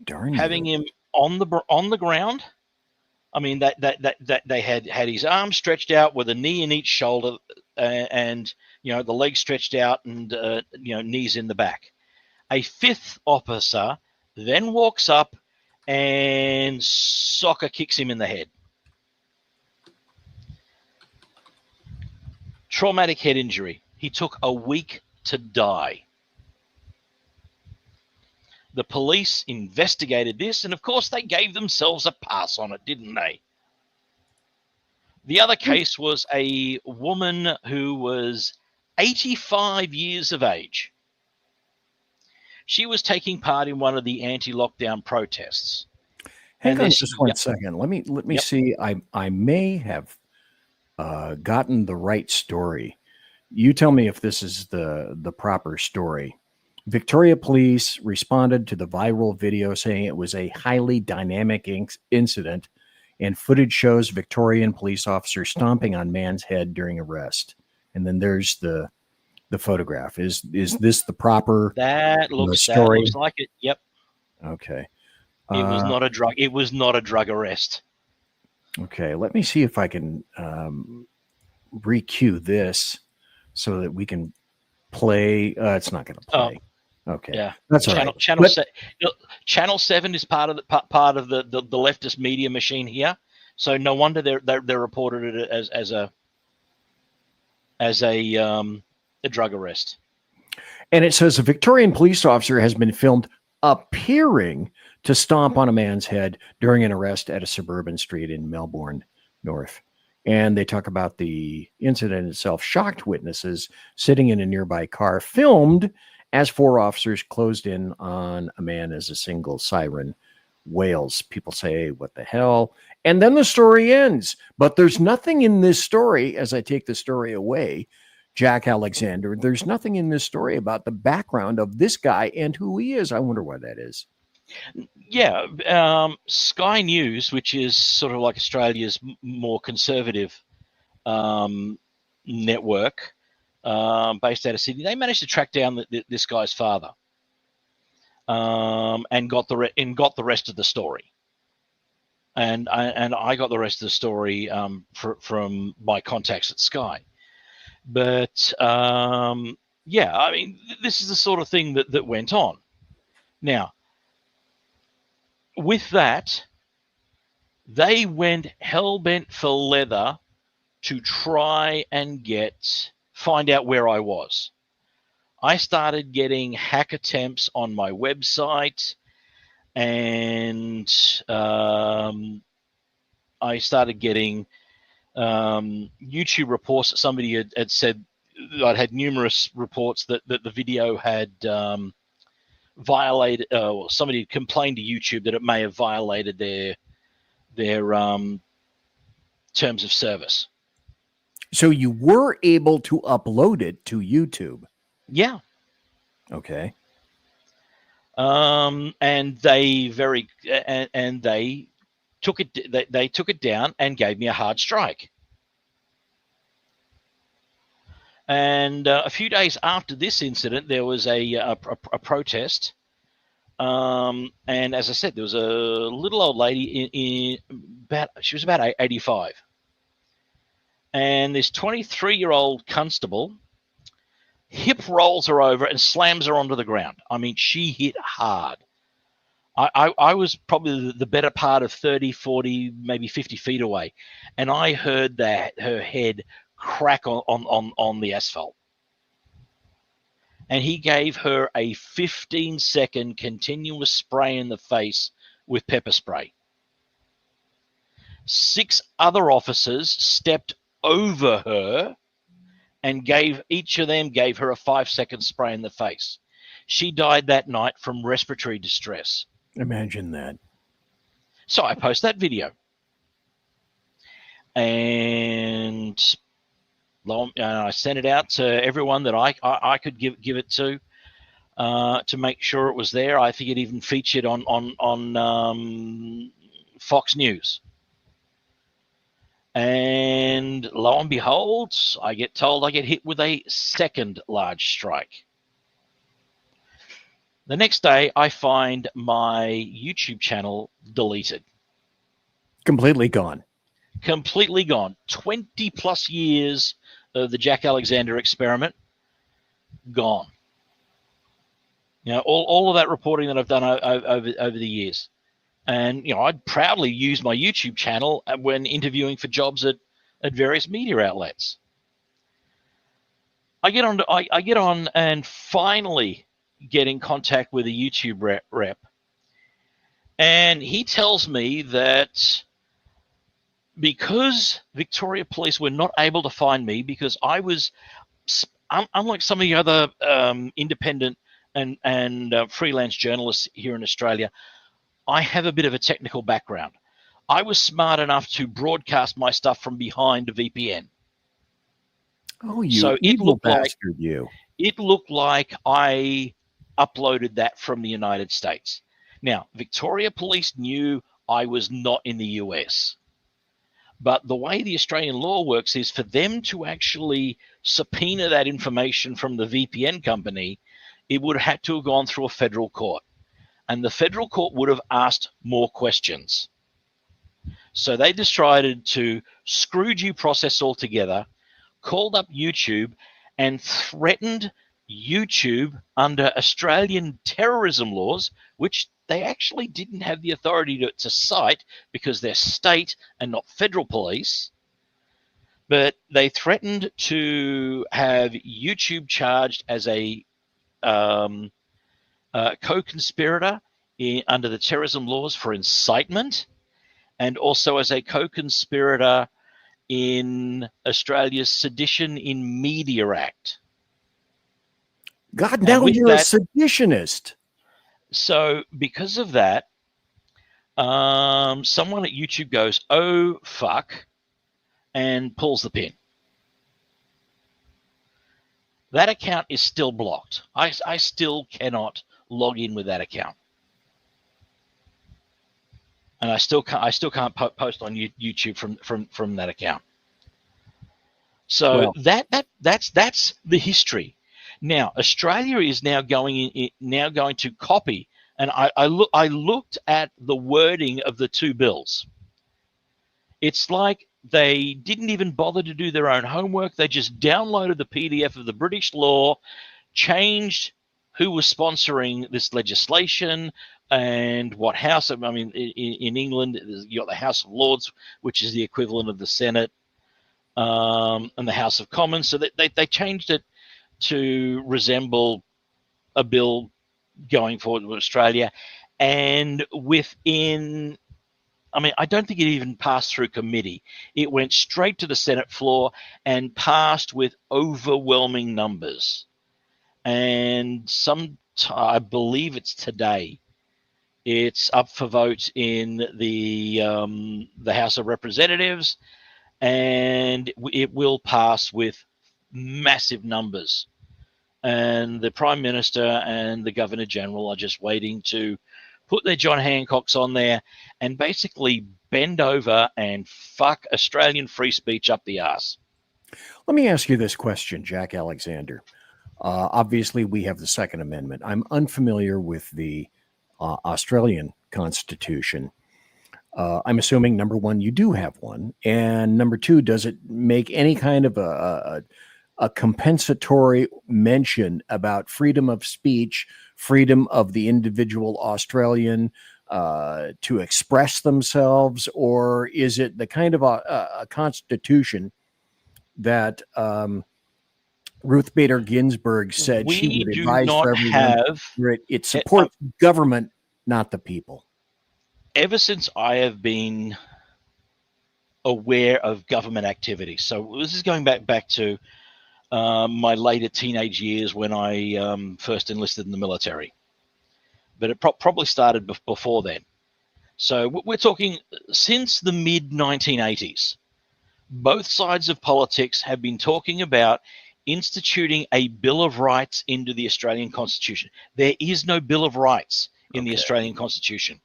having him on the ground. I mean, that they had his arms stretched out with a knee in each shoulder, and the legs stretched out, and knees in the back. A 5th officer then walks up and soccer kicks him in the head. Traumatic head injury. He took a week to die. The police investigated this, and of course they gave themselves a pass on it, didn't they? The other case was a woman who was 85 years of age. She was taking part in one of the anti-lockdown protests. Hang on just one second. Let me see. I may have gotten the right story. You tell me if this is the proper story. Victoria police responded to the viral video saying it was a highly dynamic incident, and footage shows Victorian police officer stomping on man's head during arrest. And then there's the photograph. Is this the proper story? That looks like it. Yep. Okay. It was not a drug. It was not a drug arrest. Okay. Let me see if I can re-cue this so that we can play. It's not going to play. Okay. Yeah. That's all right. Channel 7 is part of the leftist media machine here. So no wonder they reported it as a drug arrest. And it says a Victorian police officer has been filmed appearing to stomp on a man's head during an arrest at a suburban street in Melbourne North. And they talk about the incident itself. Shocked witnesses sitting in a nearby car filmed as 4 officers closed in on a man as a single siren wails. People say, what the hell? And then the story ends. But there's nothing in this story, as I take the story away, Jack Alexander, there's nothing in this story about the background of this guy and who he is. I wonder why that is. Yeah. Sky News, which is sort of like Australia's more conservative network, based out of Sydney, they managed to track down this guy's father, and got the rest of the story. And I got the rest of the story from my contacts at Sky. But yeah, I mean, this is the sort of thing that went on. Now, with that, they went hell-bent for leather to try and find out where I was. I started getting hack attempts on my website, and I started getting YouTube reports that somebody had said. I'd had numerous reports that the video had violated, or somebody had complained to YouTube that it may have violated their terms of service. So you were able to upload it to YouTube? Yeah. Okay. And they they took it down and gave me a hard strike. And a few days after this incident, there was a protest. And as I said, there was a little old lady she was about 85. And this 23-year-old constable hip rolls her over and slams her onto the ground. I mean, she hit hard. I was probably the better part of 30, 40, maybe 50 feet away. And I heard that her head crack on the asphalt. And he gave her a 15-second continuous spray in the face with pepper spray. 6 other officers stepped over her and each of them gave her a 5-second spray in the face. She died that night from respiratory distress. Imagine that. So I post that video. And I sent it out to everyone that I could give it to make sure it was there. I think it even featured on Fox News. And lo and behold, I get told I get hit with a second large strike. The next day, I find my YouTube channel deleted. Completely gone. Completely gone. 20 plus years of the Jack Alexander experiment, gone. You know, all of that reporting that I've done over the years. And, you know, I'd proudly use my YouTube channel when interviewing for jobs at various media outlets. I get on and finally get in contact with a YouTube rep. And he tells me that because Victoria Police were not able to find me because I was, unlike some of the other independent and freelance journalists here in Australia, I have a bit of a technical background. I was smart enough to broadcast my stuff from behind a VPN. Oh, you evil bastard, you. It looked like I uploaded that from the United States. Now, Victoria Police knew I was not in the US. But the way the Australian law works is for them to actually subpoena that information from the VPN company, it would have had to have gone through a federal court. And the federal court would have asked more questions. So they decided to screw due process altogether, called up YouTube, and threatened YouTube under Australian terrorism laws, which they actually didn't have the authority to cite because they're state and not federal police. But they threatened to have YouTube charged as a co-conspirator under the terrorism laws for incitement, and also as a co-conspirator in Australia's Sedition in Media Act. God, now you're a seditionist. So because of that, someone at YouTube goes, oh, fuck, and pulls the pin. That account is still blocked. I still cannot log in with that account. And I still can't post on YouTube from that account. So well, that's the history. Now Australia is now going to copy, and I looked at the wording of the two bills. It's like they didn't even bother to do their own homework. They just downloaded the PDF of the British law, changed who was sponsoring this legislation and what house. I mean, in England, you got the House of Lords, which is the equivalent of the Senate, and the House of Commons. So they changed it to resemble a bill going forward with Australia. And within, I mean, I don't think it even passed through committee. It went straight to the Senate floor and passed with overwhelming numbers. And I believe it's today, it's up for vote in the House of Representatives, and it will pass with massive numbers. And the Prime Minister and the Governor General are just waiting to put their John Hancocks on there and basically bend over and fuck Australian free speech up the arse. Let me ask you this question, Jack Alexander. Obviously, we have the Second Amendment. I'm unfamiliar with the Australian Constitution. I'm assuming, number one, you do have one. And number two, does it make any kind of a compensatory mention about freedom of speech, freedom of the individual Australian to express themselves? Or is it the kind of a constitution that Ruth Bader Ginsburg said she would advise for everyone? It supports government, not the people. Ever since I have been aware of government activity, so this is going back to my later teenage years when I first enlisted in the military, but it probably started before then. So we're talking since the mid-1980s. Both sides of politics have been talking about instituting a Bill of Rights into the Australian Constitution. There is no Bill of Rights in the Australian Constitution.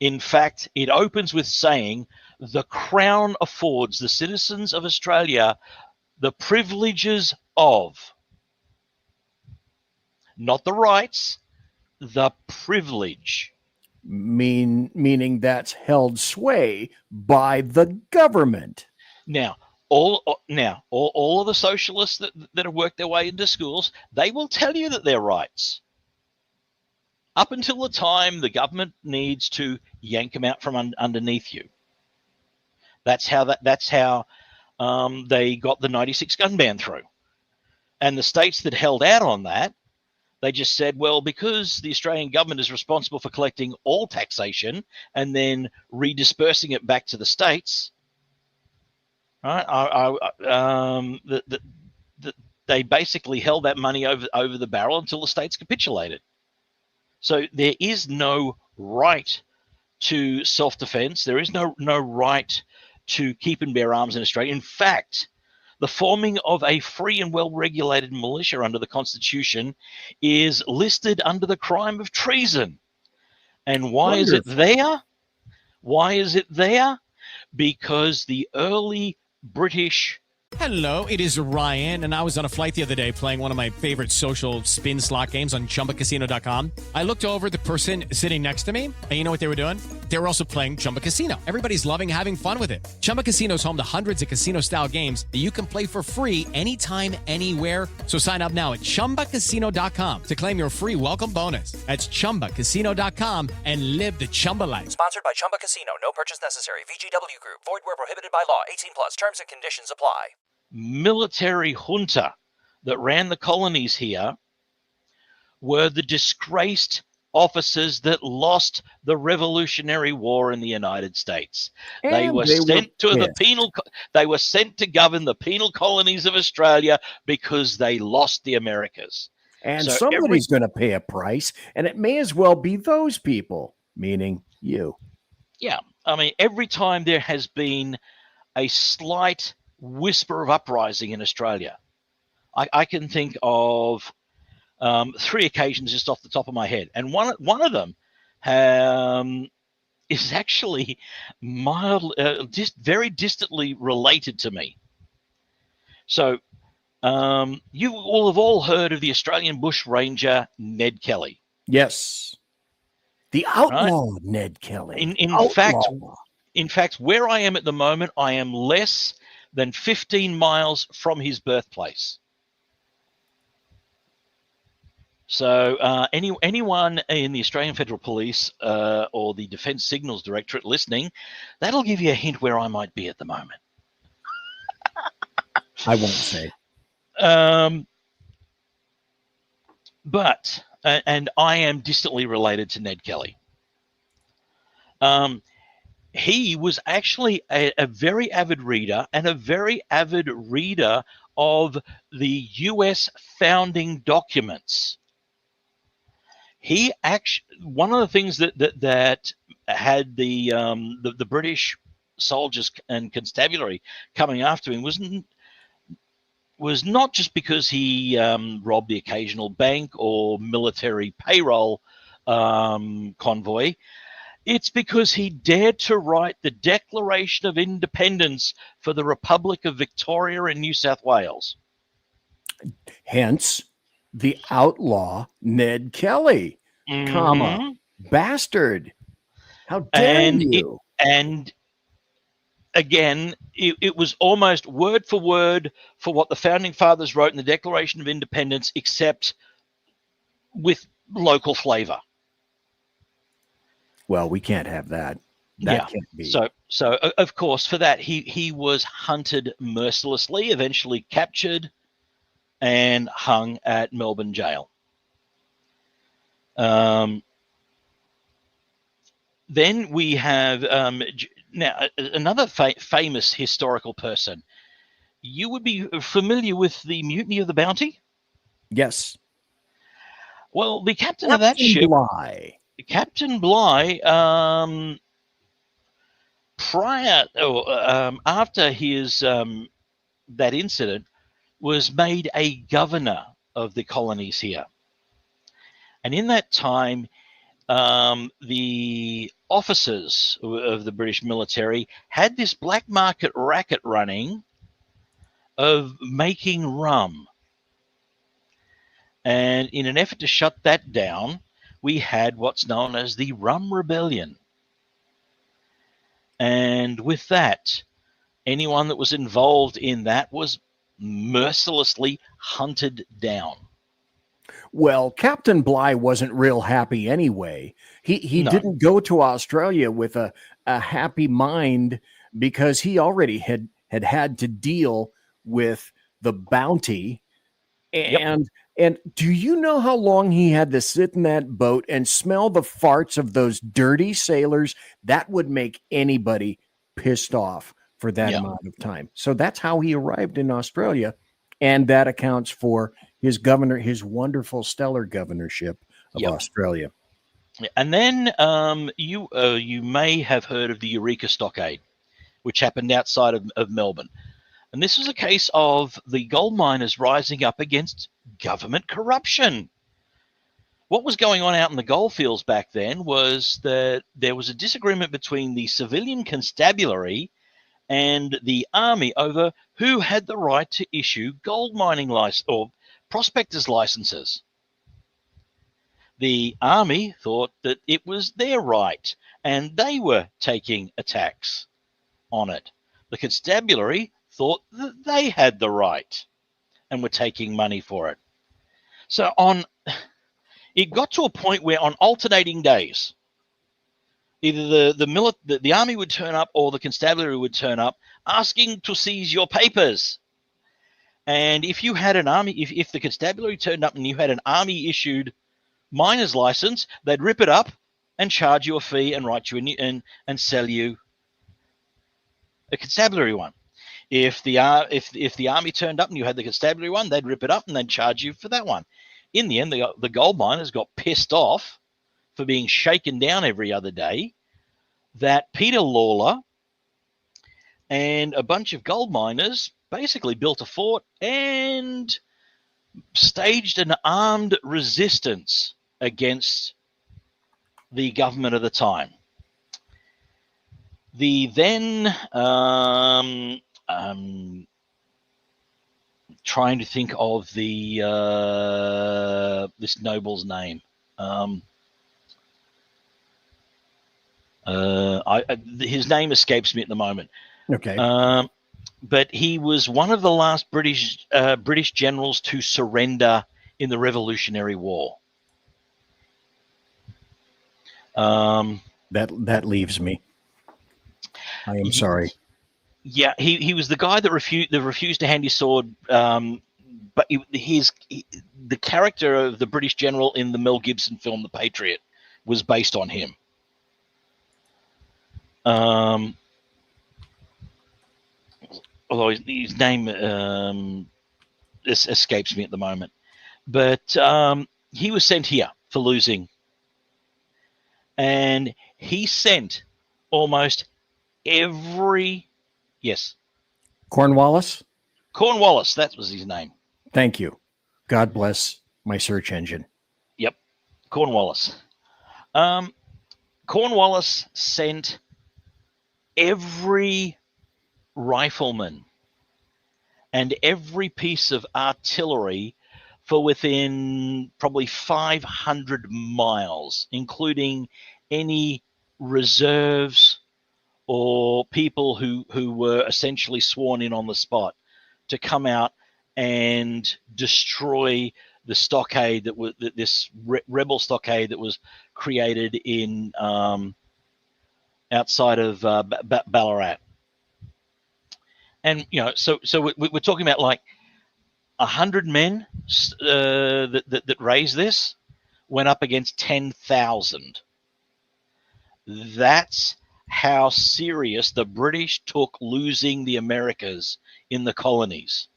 In fact, it opens with saying the Crown affords the citizens of Australia the privileges of, not the rights, the privilege. Meaning that's held sway by the government. Now, all of the socialists that have worked their way into schools, they will tell you that they're rights. Up until the time the government needs to yank them out from underneath you. That's how they got the 96 gun ban through. And the states that held out on that, they just said, well, because the Australian government is responsible for collecting all taxation and then redispersing it back to the states, right? They basically held that money over the barrel until the states capitulated. So there is no right to self-defense. There is no right to keep and bear arms in Australia. In fact, the forming of a free and well-regulated militia under the Constitution is listed under the crime of treason. And why is it there? Why is it there? Because the early British... Hello, it is Ryan, and I was on a flight the other day playing one of my favorite social spin slot games on ChumbaCasino.com. I looked over at the person sitting next to me, and you know what they were doing? They were also playing Chumba Casino. Everybody's loving having fun with it. Chumba Casino is home to hundreds of casino-style games that you can play for free anytime, anywhere. So sign up now at ChumbaCasino.com to claim your free welcome bonus. That's ChumbaCasino.com and live the Chumba life. Sponsored by Chumba Casino. No purchase necessary. VGW Group. Void where prohibited by law. 18 plus. Terms and conditions apply. Military junta that ran the colonies here were the disgraced officers that lost the Revolutionary War in the United States. They were sent to govern the penal colonies of Australia because they lost the Americas. And so somebody's going to pay a price, and it may as well be those people, meaning you. Yeah. I mean, every time there has been a slight whisper of uprising in Australia, I can think of 3 occasions just off the top of my head, and one of them is actually just very distantly related to me. So you will have all heard of the Australian bush ranger Ned Kelly. Yes, the outlaw, right? Ned Kelly. In fact, where I am at the moment, I am less than 15 miles from his birthplace. So anyone in the Australian Federal Police or the Defence Signals Directorate listening, that'll give you a hint where I might be at the moment. I won't say. But I am distantly related to Ned Kelly. He was actually a very avid reader and a very avid reader of the U.S. founding documents. He actually, one of the things that had the British soldiers and constabulary coming after him was not just because he robbed the occasional bank or military payroll convoy. It's because he dared to write the Declaration of Independence for the Republic of Victoria in New South Wales. Hence, the outlaw Ned Kelly, comma, bastard. How dare you? And again, it was almost word for word for what the Founding Fathers wrote in the Declaration of Independence, except with local flavor. Well, we can't have that. That can't be. So of course, for that, he was hunted mercilessly, eventually captured and hung at Melbourne jail. Then we have now another famous historical person. You would be familiar with the Mutiny of the Bounty? Yes. Well, the captain of that ship, Captain Bligh, after his that incident, was made a governor of the colonies here. And in that time, the officers of the British military had this black market racket running of making rum. And in an effort to shut that down, we had what's known as the Rum Rebellion. And with that, anyone that was involved in that was mercilessly hunted down. Well, Captain Bligh wasn't real happy anyway. He didn't go to Australia with a happy mind, because he already had to deal with the bounty. And do you know how long he had to sit in that boat and smell the farts of those dirty sailors? That would make anybody pissed off for that amount of time. So that's how he arrived in Australia. And that accounts for his wonderful, stellar governorship of Australia. And then you may have heard of the Eureka Stockade, which happened outside of Melbourne. And this was a case of the gold miners rising up against government corruption. What was going on out in the goldfields back then was that there was a disagreement between the civilian constabulary and the army over who had the right to issue gold mining license or prospectors licenses. The army thought that it was their right and they were taking a tax on it. The constabulary thought that they had the right and were taking money for it. So it got to a point where on alternating days, either the army would turn up or the constabulary would turn up asking to seize your papers. And if you had an army, if the constabulary turned up and you had an army issued miner's license, they'd rip it up and charge you a fee and write you and sell you a constabulary one. If the army turned up and you had the constabulary one, they'd rip it up and they'd charge you for that one. In the end, the gold miners got pissed off for being shaken down every other day, that Peter Lawler and a bunch of gold miners basically built a fort and staged an armed resistance against the government of the time. The then trying to think of the this noble's name. His name escapes me at the moment. Okay. But he was one of the last British generals to surrender in the Revolutionary War. That leaves me. I am sorry. Yeah, he was the guy that refused to hand his sword. But the character of the British general in the Mel Gibson film The Patriot was based on him. Although his name escapes me at the moment. But he was sent here for losing. And he sent almost every... Yes. Cornwallis? Cornwallis, that was his name. Thank you. God bless my search engine. Yep, Cornwallis. Cornwallis sent every rifleman and every piece of artillery for within probably 500 miles, including any reserves or people who were essentially sworn in on the spot, to come out and destroy the stockade this rebel stockade that was created in outside of Ballarat. And so we're talking about like 100 men that raised this went up against 10,000. That's how serious the British took losing the Americas in the colonies.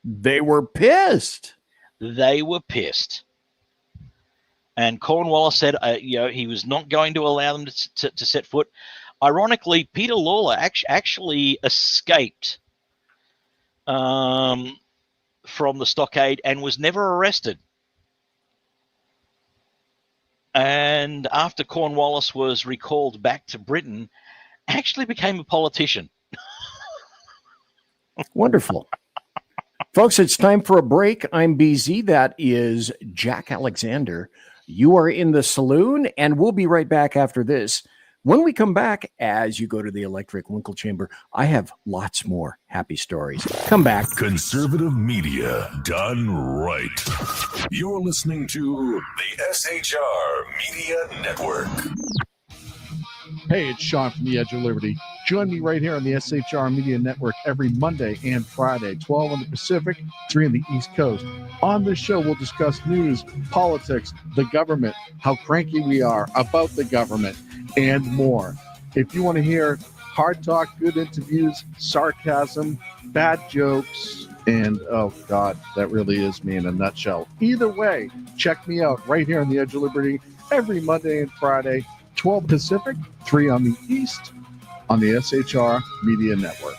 They were pissed. They were pissed. And Cornwallis said, he was not going to allow them to set foot. Ironically, Peter Lawler actually escaped from the stockade and was never arrested. And after Cornwallis was recalled back to Britain, actually became a politician. Wonderful. Folks, it's time for a break. I'm BZ. That is Jack Alexander. You are in the saloon, and we'll be right back after this. When we come back, as you go to the electric winkle chamber, I have lots more happy stories. Come back. Conservative media done right. You're listening to the SHR Media Network. Hey, it's Sean from the Edge of Liberty. Join me right here on the SHR Media Network every Monday and Friday, 12 on the Pacific, 3 on the East Coast. On this show, we'll discuss news, politics, the government, how cranky we are about the government, and more. If you want to hear hard talk, good interviews, sarcasm, bad jokes, and oh God, that really is me in a nutshell. Either way, check me out right here on the Edge of Liberty every Monday and Friday, 12 Pacific, 3 on the East, on the SHR Media Network.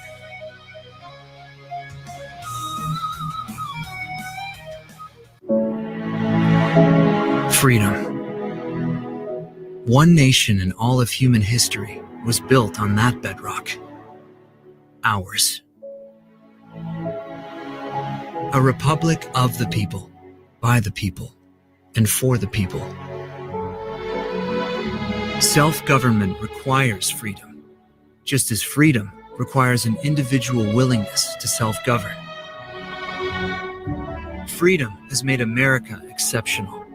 Freedom. One nation in all of human history was built on that bedrock. Ours. A republic of the people, by the people, and for the people. Self-government requires freedom, just as freedom requires an individual willingness to self-govern. Freedom has made America exceptional,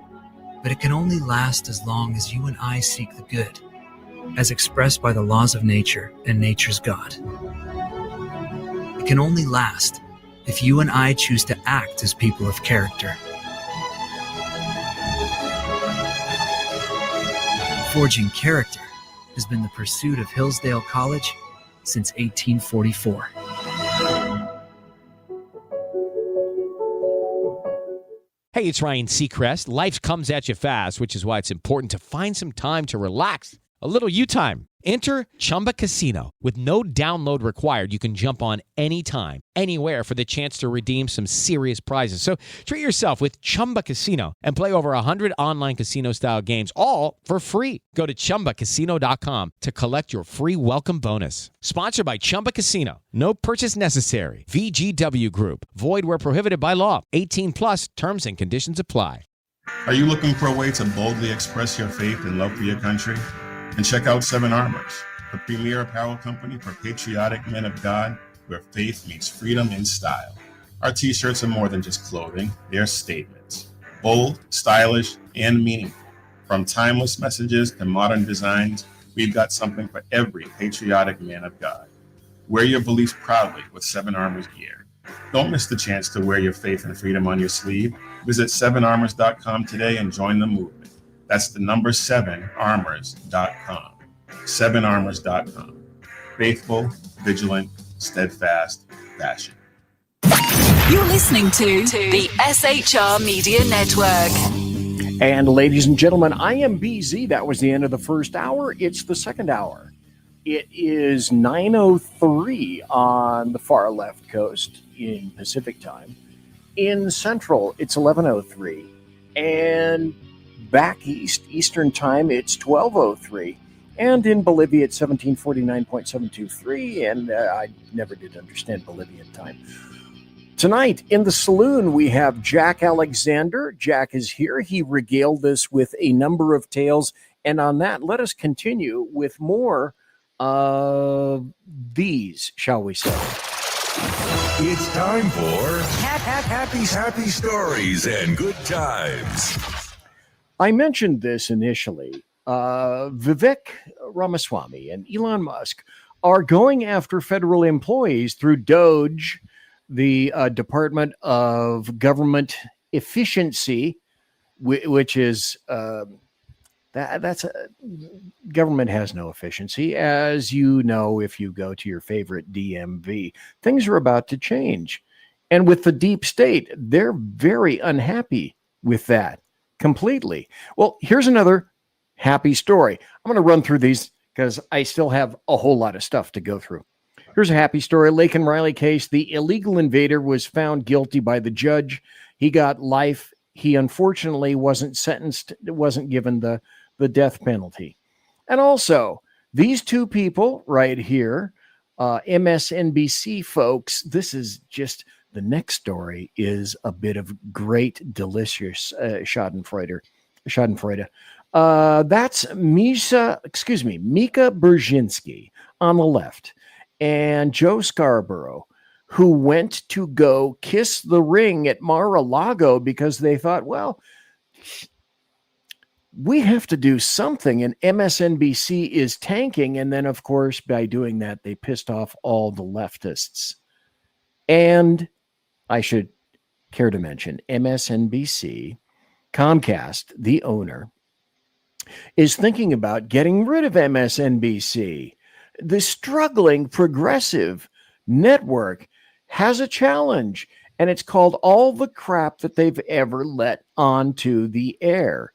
but it can only last as long as you and I seek the good, as expressed by the laws of nature and nature's God. It can only last if you and I choose to act as people of character. Forging character has been the pursuit of Hillsdale College since 1844. Hey, it's Ryan Seacrest. Life comes at you fast, which is why it's important to find some time to relax. A little you time. Enter Chumba Casino. With no download required, you can jump on anytime, anywhere for the chance to redeem some serious prizes. So treat yourself with Chumba Casino and play over 100 online casino-style games, all for free. Go to ChumbaCasino.com to collect your free welcome bonus. Sponsored by Chumba Casino. No purchase necessary. VGW Group. Void where prohibited by law. 18 plus. Terms and conditions apply. Are you looking for a way to boldly express your faith and love for your country? And check out 7 Armors, the premier apparel company for patriotic men of God, where faith meets freedom in style. Our t-shirts are more than just clothing, they're statements. Bold, stylish, and meaningful. From timeless messages to modern designs, we've got something for every patriotic man of God. Wear your beliefs proudly with 7 Armors gear. Don't miss the chance to wear your faith and freedom on your sleeve. Visit 7armors.com today and join the movement. That's the number 7armors.com. 7armors.com. Faithful, vigilant, steadfast, passion. You're listening to the SHR Media Network. And ladies and gentlemen, I am BZ. That was the end of the first hour. It's the second hour. It is 9:03 on the far left coast in Pacific time. In Central, it's 11:03. And back east, Eastern Time, it's 12:03. And in Bolivia, it's 1749.723. And I never did understand Bolivian time. Tonight in the Saloon, we have Jack Alexander. Jack is here. He regaled us with a number of tales. And on that, let us continue with more of these, shall we say. It's time for happy stories and good times. I mentioned this initially. Vivek Ramaswamy and Elon Musk are going after federal employees through DOGE, the Department of Government Efficiency, which is government has no efficiency. As you know, if you go to your favorite DMV, things are about to change. And with the deep state, they're very unhappy with that completely. Well, here's another happy story. I'm going to run through these because I still have a whole lot of stuff to go through. Here's a happy story. Lake and Riley case. The illegal invader was found guilty by the judge. He got life. He unfortunately wasn't sentenced, wasn't given the death penalty. And also, these two people right here, MSNBC folks, this is just, the next story is a bit of great, delicious schadenfreude. That's Mika Brzezinski on the left, and Joe Scarborough, who went to go kiss the ring at Mar-a-Lago because they thought, well, we have to do something, and MSNBC is tanking. And then, of course, by doing that, they pissed off all the leftists. And I should care to mention MSNBC, Comcast, the owner, is thinking about getting rid of MSNBC. The struggling progressive network has a challenge, and it's called all the crap that they've ever let onto the air.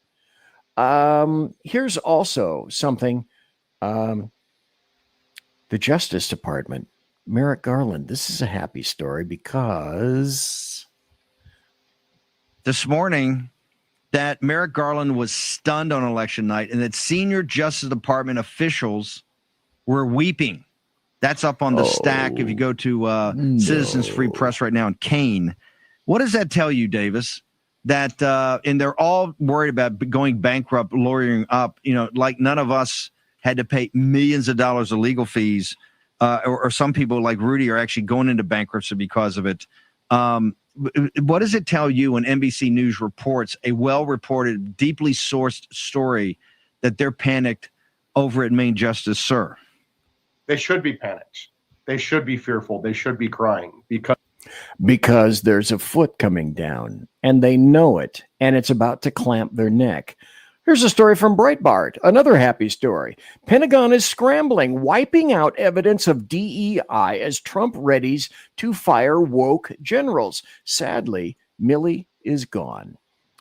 Here's also something, the Justice Department, Merrick Garland. This is a happy story because this morning that Merrick Garland was stunned on election night and that senior Justice Department officials were weeping. That's up on the stack. If you go to Citizens Free Press right now in Kane, what does that tell you, Davis? That and they're all worried about going bankrupt, lawyering up. You know, like none of us had to pay millions of dollars of legal fees, or some people like Rudy are actually going into bankruptcy because of it. What does it tell you when NBC News reports a well-reported, deeply sourced story that they're panicked over at Main Justice, sir? They should be panicked. They should be fearful. They should be crying because there's a foot coming down, and they know it, and it's about to clamp their neck. Here's a story from Breitbart, another happy story. Pentagon is scrambling, wiping out evidence of DEI as Trump readies to fire woke generals. Sadly, Milley is gone,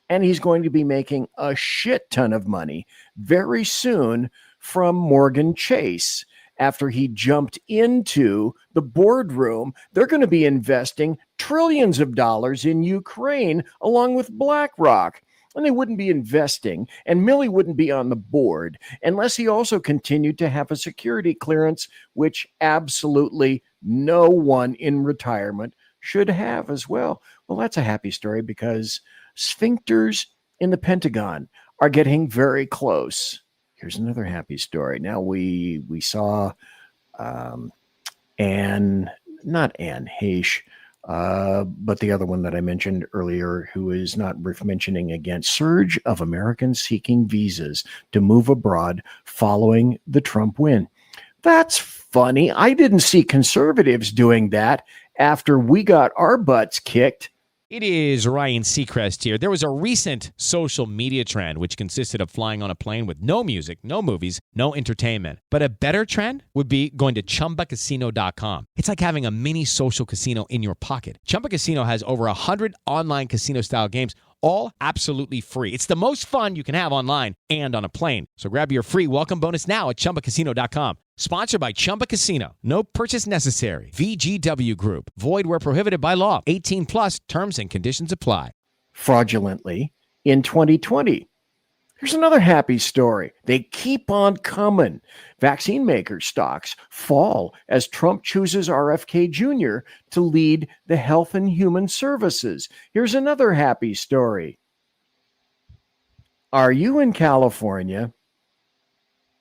and he's going to be making a shit ton of money very soon from Morgan Chase. After he jumped into the boardroom, they're going to be investing trillions of dollars in Ukraine along with BlackRock. And they wouldn't be investing, and Milley wouldn't be on the board unless he also continued to have a security clearance, which absolutely no one in retirement should have as well. Well, that's a happy story because sphincters in the Pentagon are getting very close. Here's another happy story. Now we saw not Anne Heche, but the other one that I mentioned earlier, who is not worth mentioning again, surge of Americans seeking visas to move abroad following the Trump win. That's funny. I didn't see conservatives doing that after we got our butts kicked. It is Ryan Seacrest here. There was a recent social media trend which consisted of flying on a plane with no music, no movies, no entertainment. But a better trend would be going to ChumbaCasino.com. It's like having a mini social casino in your pocket. Chumba Casino has over 100 online casino-style games, all absolutely free. It's the most fun you can have online and on a plane. So grab your free welcome bonus now at ChumbaCasino.com. Sponsored by Chumba Casino. No purchase necessary. VGW Group. Void where prohibited by law. 18 plus terms and conditions apply. Fraudulently in 2020. Here's another happy story. They keep on coming. Vaccine maker stocks fall as Trump chooses RFK Jr. to lead the Health and Human Services. Here's another happy story. Are you in California?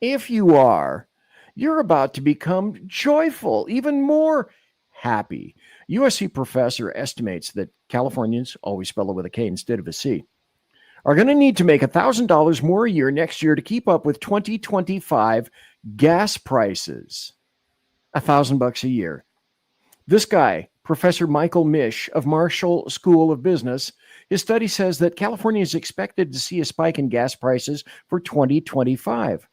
If you are, you're about to become joyful, even more happy. USC professor estimates that Californians, always spell it with a K instead of a C, are going to need to make $1,000 more a year next year to keep up with 2025 gas prices. $1,000 a year. This guy, Professor Michael Mish of Marshall School of Business, his study says that California is expected to see a spike in gas prices for 2025.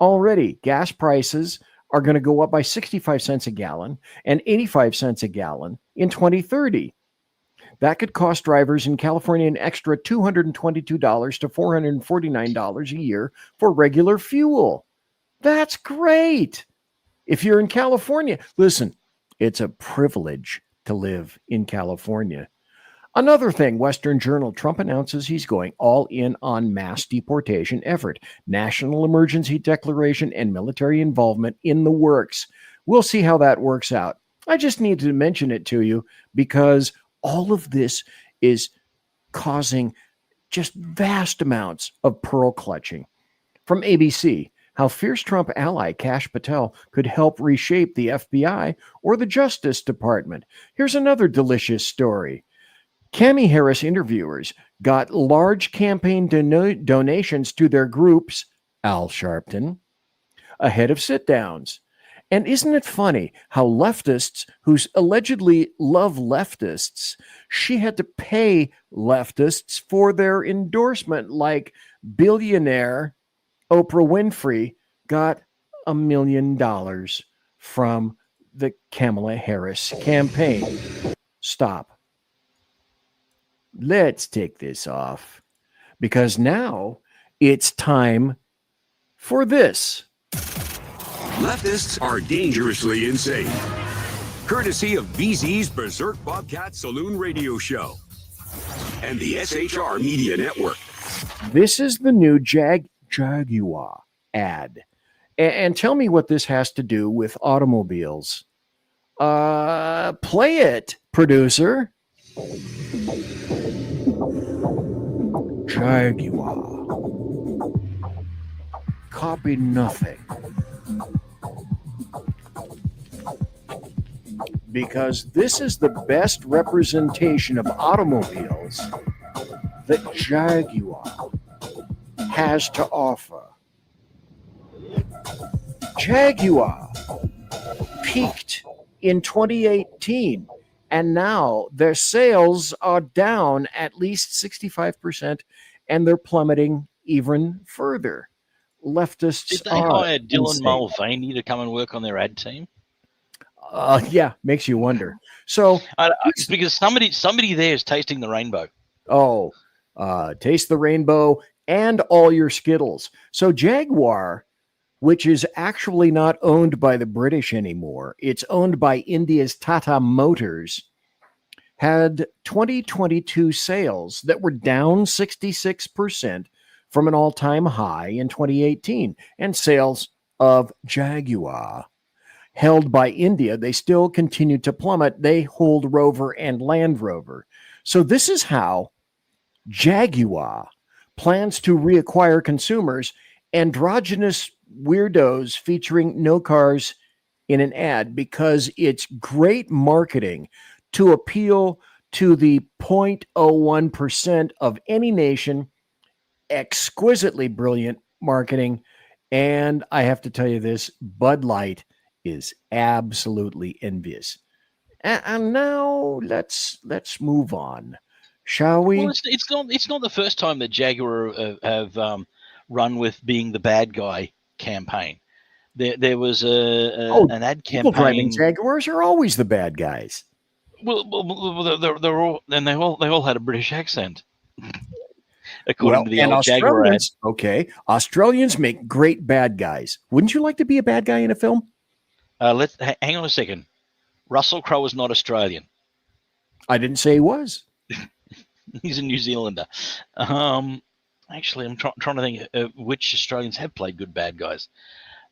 Already, gas prices are going to go up by 65 cents a gallon and 85 cents a gallon in 2030. That could cost drivers in California an extra $222 to $449 a year for regular fuel. That's great. If you're in California, listen, it's a privilege to live in California. Another thing, Western Journal, Trump announces he's going all in on mass deportation effort, national emergency declaration, and military involvement in the works. We'll see how that works out. I just need to mention it to you because all of this is causing just vast amounts of pearl clutching. From ABC, how fierce Trump ally Kash Patel could help reshape the FBI or the Justice Department. Here's another delicious story. Cami Harris interviewers got large campaign donations to their groups, Al Sharpton, ahead of sit-downs. And isn't it funny how leftists who allegedly love leftists, she had to pay leftists for their endorsement, like billionaire Oprah Winfrey got $1 million from the Kamala Harris campaign. Stop. Let's take this off because now it's time for this. Leftists are dangerously insane. Courtesy of BZ's Berserk Bobcat Saloon radio show and the SHR Media Network. This is the new Jaguar ad. And tell me what this has to do with automobiles. Play it, producer. Jaguar. Copy nothing. Because this is the best representation of automobiles that Jaguar has to offer. Jaguar peaked in 2018, and now their sales are down at least 65%, and they're plummeting even further. Leftists Did they are hire Dylan insane. Mulvaney to come and work on their ad team? Yeah, makes you wonder. So, because somebody there is tasting the rainbow. Taste the rainbow and all your Skittles. So Jaguar, which is actually not owned by the British anymore, it's owned by India's Tata Motors, had 2022 sales that were down 66% from an all-time high in 2018. And sales of Jaguar, held by India, they still continue to plummet. They hold Rover and Land Rover. So this is how Jaguar plans to reacquire consumers, androgynous weirdos featuring no cars in an ad, because it's great marketing to appeal to the 0.01% of any nation. Exquisitely brilliant marketing. And I have to tell you this, Bud Light is absolutely envious. And now let's move on, shall we? Well, it's not the first time that Jaguar have run with being the bad guy campaign. There was an ad People campaign. driving Jaguars are always the bad guys. Well, they're all, and they all had a British accent. According to the and old Jaguar ad. Australians make great bad guys. Wouldn't you like to be a bad guy in a film? Let's hang on a second. Russell Crowe is not Australian. I didn't say he was. He's a New Zealander. Actually, I'm trying to think of which Australians have played good bad guys.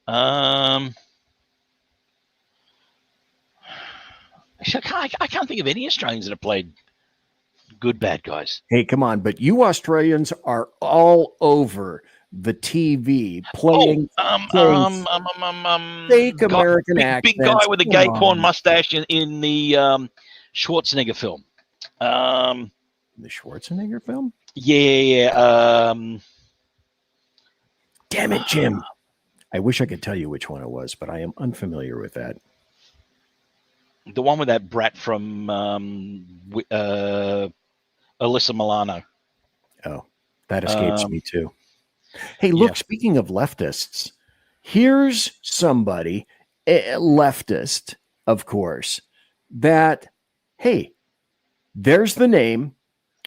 Actually, I can't think of any Australians that have played good bad guys. Hey, come on. But you Australians are all over the TV playing fake American accents. Big guy with a gay porn mustache in the Schwarzenegger film. The Schwarzenegger film? Yeah. Damn it, Jim. I wish I could tell you which one it was, but I am unfamiliar with that. The one with that brat from Alyssa Milano. Oh, that escapes me too. Hey, look, speaking of leftists, here's somebody, a leftist, of course, that, hey, there's the name,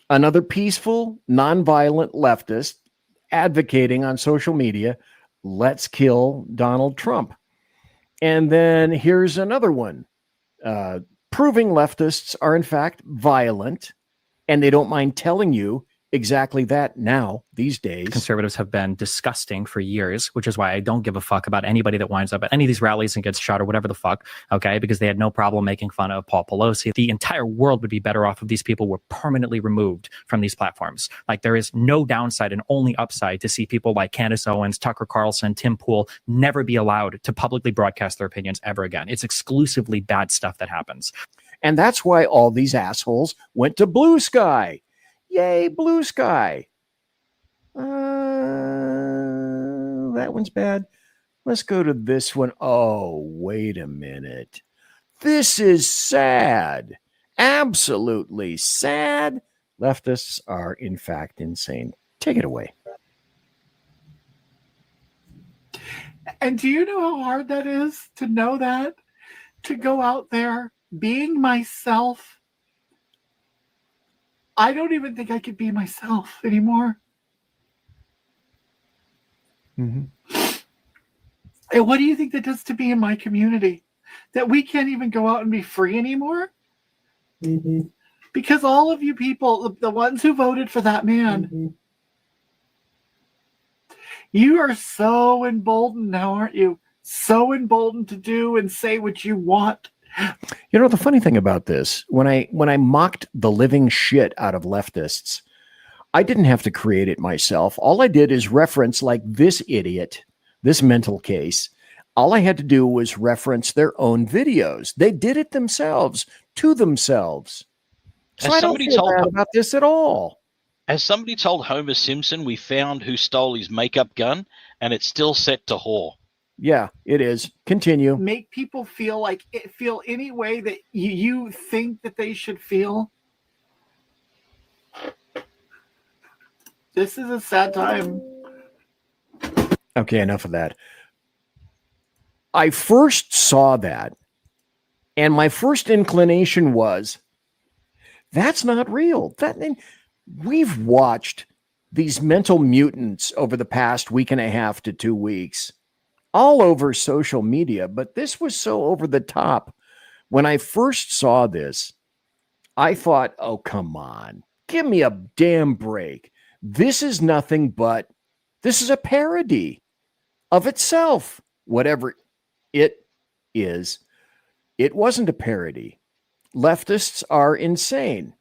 another peaceful, nonviolent leftist advocating on social media, let's kill Donald Trump. And then here's another one, proving leftists are in fact violent, and they don't mind telling you exactly that now, these days. Conservatives have been disgusting for years, which is why I don't give a fuck about anybody that winds up at any of these rallies and gets shot or whatever the fuck, okay? Because they had no problem making fun of Paul Pelosi. The entire world would be better off if these people were permanently removed from these platforms. Like, there is no downside and only upside to see people like Candace Owens, Tucker Carlson, Tim Pool never be allowed to publicly broadcast their opinions ever again. It's exclusively bad stuff that happens. And that's why all these assholes went to Blue Sky. Yay, Blue Sky. That one's bad. Let's go to this one. Oh, wait a minute. This is sad. Absolutely sad. Leftists are, in fact, insane. Take it away. And do you know how hard that is to know that? To go out there being myself. I don't even think I could be myself anymore. Mm-hmm. And what do you think that does to me in my community? That we can't even go out and be free anymore? Mm-hmm. Because all of you people, the ones who voted for that man, mm-hmm. You are so emboldened now, aren't you? So emboldened to do and say what you want. You know, the funny thing about this, when I mocked the living shit out of leftists, I didn't have to create it myself. All I did is reference, like, this idiot, this mental case. All I had to do was reference their own videos. They did it themselves, to themselves. So I don't feel bad about this at all. As somebody told Homer Simpson, we found who stole his makeup gun, and it's still set to whore. Yeah, it is. Continue. Make people feel any way that you think that they should feel. This is a sad time. Okay, enough of that. I first saw that, and my first inclination was, that's not real. We've watched these mental mutants over the past week and a half to 2 weeks. All over social media, but this was so over the top. When I first saw this, I thought, oh, come on, give me a damn break. This is nothing but, this is a parody of itself, whatever it is. It wasn't a parody. Leftists are insane.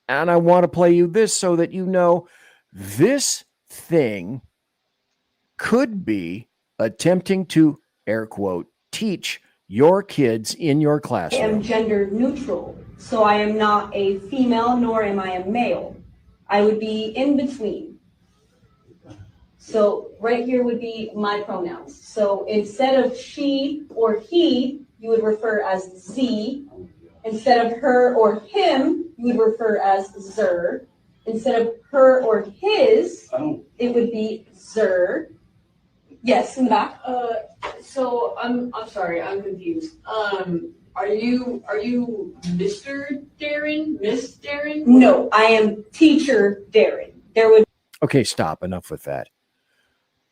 And I want to play you this so that you know this thing could be attempting to, air quote, teach your kids in your classroom. I am gender neutral, so I am not a female nor am I a male. I would be in between. So right here would be my pronouns. So instead of she or he, you would refer as Z. Instead of her or him, you would refer as zer. Instead of her or his, it would be zer. Yes, in the back. So I'm sorry, I'm confused. Are you Mr. Darren? Miss Darren? No, I am teacher Darren. There would. Okay, stop. Enough with that.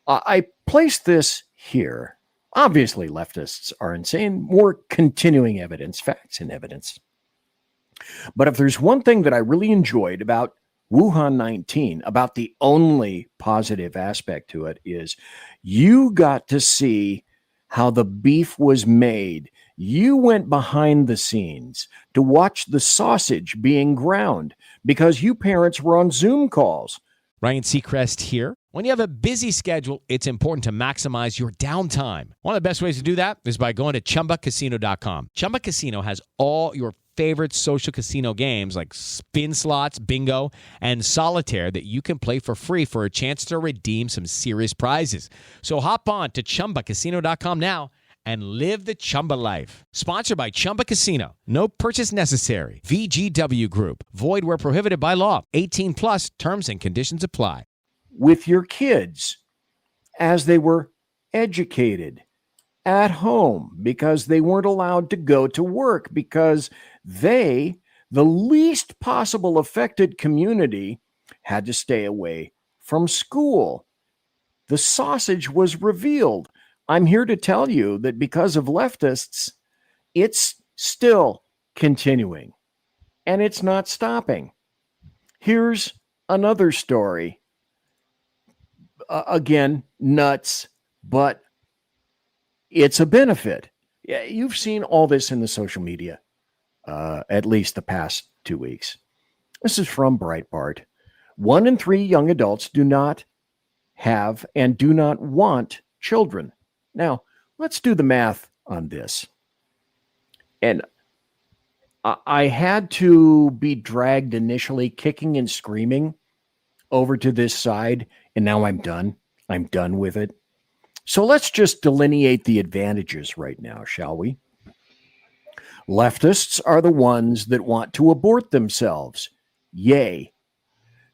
I placed this here. Obviously, leftists are insane. More continuing evidence, facts and evidence. But if there's one thing that I really enjoyed about Wuhan 19, about the only positive aspect to it is you got to see how the beef was made. You went behind the scenes to watch the sausage being ground because you parents were on Zoom calls. Ryan Seacrest here. When you have a busy schedule, it's important to maximize your downtime. One of the best ways to do that is by going to ChumbaCasino.com. Chumba Casino has all your favorite social casino games like spin slots, bingo, and solitaire that you can play for free for a chance to redeem some serious prizes. So hop on to ChumbaCasino.com now and live the Chumba life. Sponsored by Chumba Casino. No purchase necessary. VGW Group. Void where prohibited by law. 18 plus terms and conditions apply. With your kids as they were educated at home because they weren't allowed to go to work because they, the least possible affected community, had to stay away from school. The sausage was revealed. I'm here to tell you that because of leftists, it's still continuing and it's not stopping. Here's another story. Again, nuts, but it's a benefit. Yeah, you've seen all this in the social media, at least the past 2 weeks. This is from Breitbart. 1 in 3 young adults do not have and do not want children. Now, let's do the math on this. And I had to be dragged initially kicking and screaming over to this side, and now I'm done. I'm done with it. So let's just delineate the advantages right now, shall we? Leftists are the ones that want to abort themselves. Yay.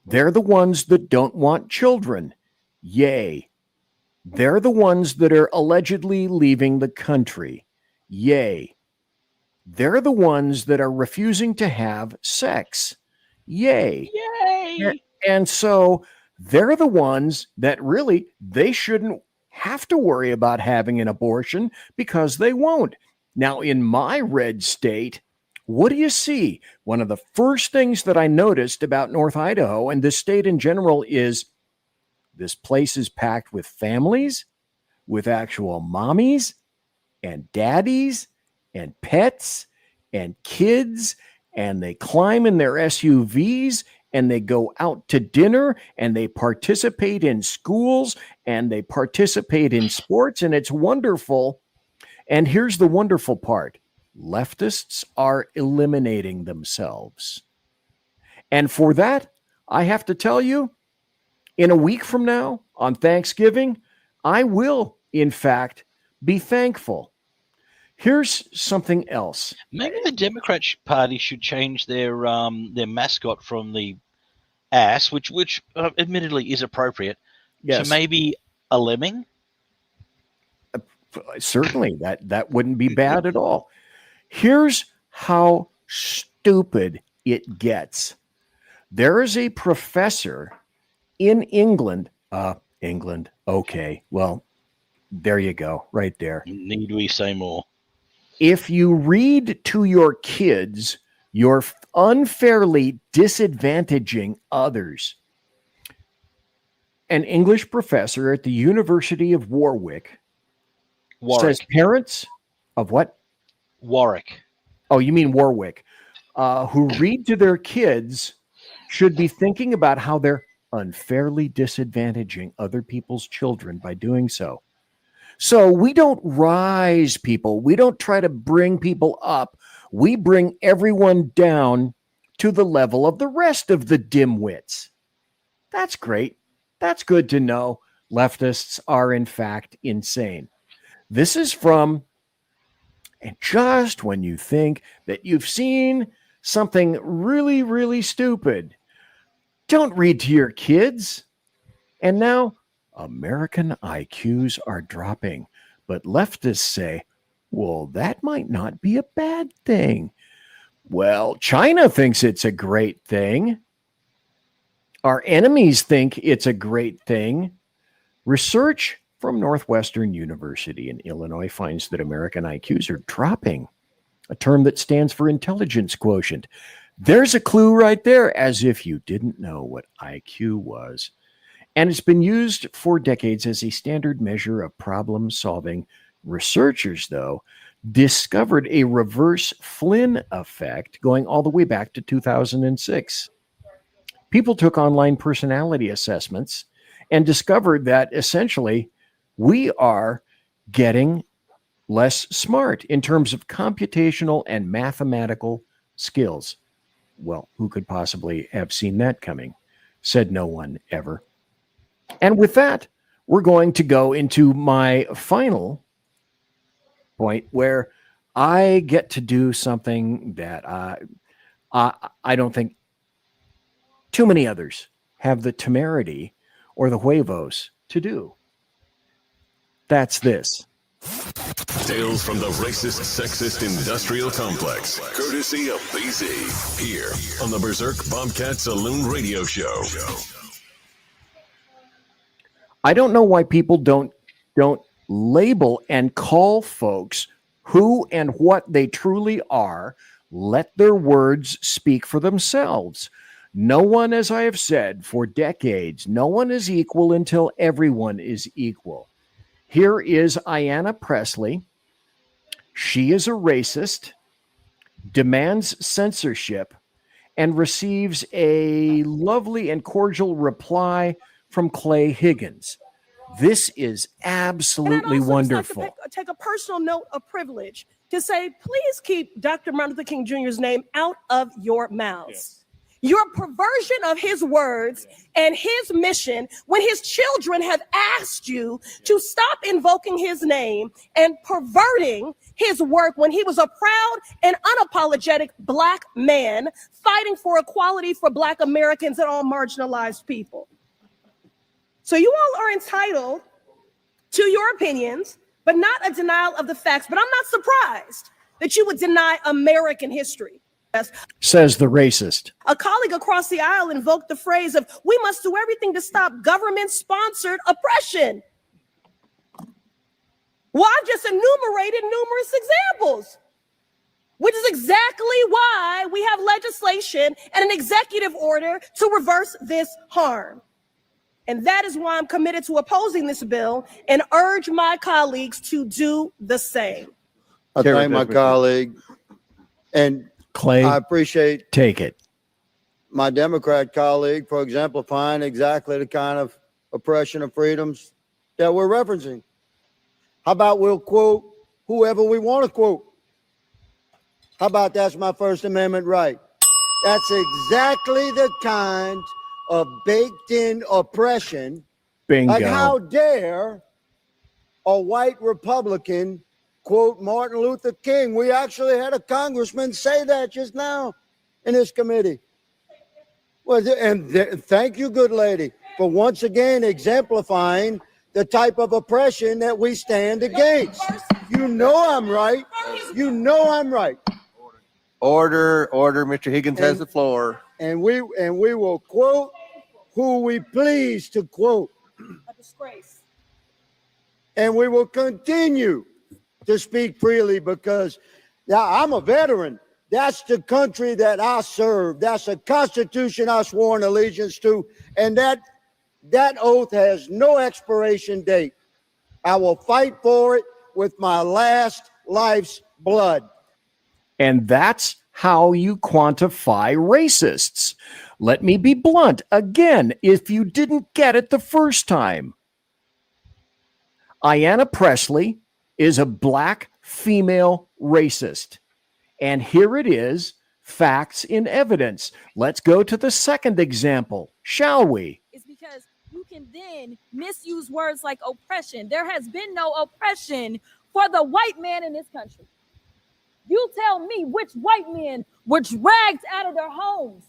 They're the ones that don't want children. Yay. They're the ones that are allegedly leaving the country. Yay. They're the ones that are refusing to have sex. Yay. Yay. And so they're the ones that really, they shouldn't have to worry about having an abortion because they won't. Now, in my red state, what do you see? One of the first things that I noticed about North Idaho and this state in general is this place is packed with families, with actual mommies and daddies and pets and kids, and they climb in their SUVs and they go out to dinner and they participate in schools and they participate in sports, and it's wonderful. And here's the wonderful part. Leftists are eliminating themselves. And for that, I have to tell you, in a week from now, on Thanksgiving, I will, in fact, be thankful. Here's something else. Maybe the Democrat Party should change their mascot from the ass, which admittedly is appropriate, Yes. to maybe a lemming. Certainly, that wouldn't be bad at all. Here's how stupid it gets. There is a professor in England. England. Okay. Well, there you go. Right there. Need we say more? If you read to your kids, you're unfairly disadvantaging others. An English professor at the University of Warwick says parents of what? Warwick. Oh, you mean Warwick, who read to their kids should be thinking about how they're unfairly disadvantaging other people's children by doing so. So we don't rise people. We don't try to bring people up. We bring everyone down to the level of the rest of the dimwits. That's great. That's good to know. Leftists are, in fact, insane. This is from, and just when you think that you've seen something really, really stupid, don't read to your kids. And now, American IQs are dropping, but leftists say, well, that might not be a bad thing. Well, China thinks it's a great thing. Our enemies think it's a great thing. Research from Northwestern University in Illinois finds that American IQs are dropping, a term that stands for intelligence quotient. There's a clue right there, as if you didn't know what IQ was. And it's been used for decades as a standard measure of problem solving. Researchers, though, discovered a reverse Flynn effect going all the way back to 2006. People took online personality assessments and discovered that essentially we are getting less smart in terms of computational and mathematical skills. Well, who could possibly have seen that coming? Said no one ever. And with that, we're going to go into my final point where I get to do something that I don't think too many others have the temerity or the huevos to do. That's this. Tales from the racist, sexist industrial complex, courtesy of BZ, here on the Berserk Bobcat Saloon radio show. I don't know why people don't label and call folks who and what they truly are. Let their words speak for themselves. No one, as I have said for decades, no one is equal until everyone is equal. Here is Ayanna Pressley. She is a racist, demands censorship, and receives a lovely and cordial reply from Clay Higgins. This is absolutely wonderful. Like to take a personal note of privilege to say, please keep Dr. Martin Luther King Jr.'s name out of your mouths. Yes. Your perversion of his words and his mission, when his children have asked you to stop invoking his name and perverting his work when he was a proud and unapologetic Black man fighting for equality for Black Americans and all marginalized people. So you all are entitled to your opinions, but not a denial of the facts. But I'm not surprised that you would deny American history. Says the racist. A colleague across the aisle invoked the phrase of, we must do everything to stop government-sponsored oppression. Well, I've just enumerated numerous examples, which is exactly why we have legislation and an executive order to reverse this harm. And that is why I'm committed to opposing this bill and urge my colleagues to do the same. I thank my colleague, and Clay, I appreciate take it. My Democrat colleague for exemplifying exactly the kind of oppression of freedoms that we're referencing. How about we'll quote whoever we want to quote? How about that's my First Amendment right? That's exactly the kind of baked-in oppression. Bingo. Like, how dare a white Republican quote Martin Luther King? We actually had a congressman say that just now in this committee. Well, thank you, good lady, for once again exemplifying the type of oppression that we stand against. You know I'm right. You know I'm right. Order. Mr. Higgins has the floor. And we will quote who we please to quote. A disgrace. And we will continue to speak freely because I'm a veteran. That's the country that I serve. That's a constitution I sworn allegiance to. And that oath has no expiration date. I will fight for it with my last life's blood. And that's how you quantify racists. Let me be blunt again, if you didn't get it the first time. Ayanna Pressley is a Black female racist. And here it is, facts in evidence. Let's go to the second example, shall we? It's because you can then misuse words like oppression. There has been no oppression for the white man in this country. You tell me which white men were dragged out of their homes.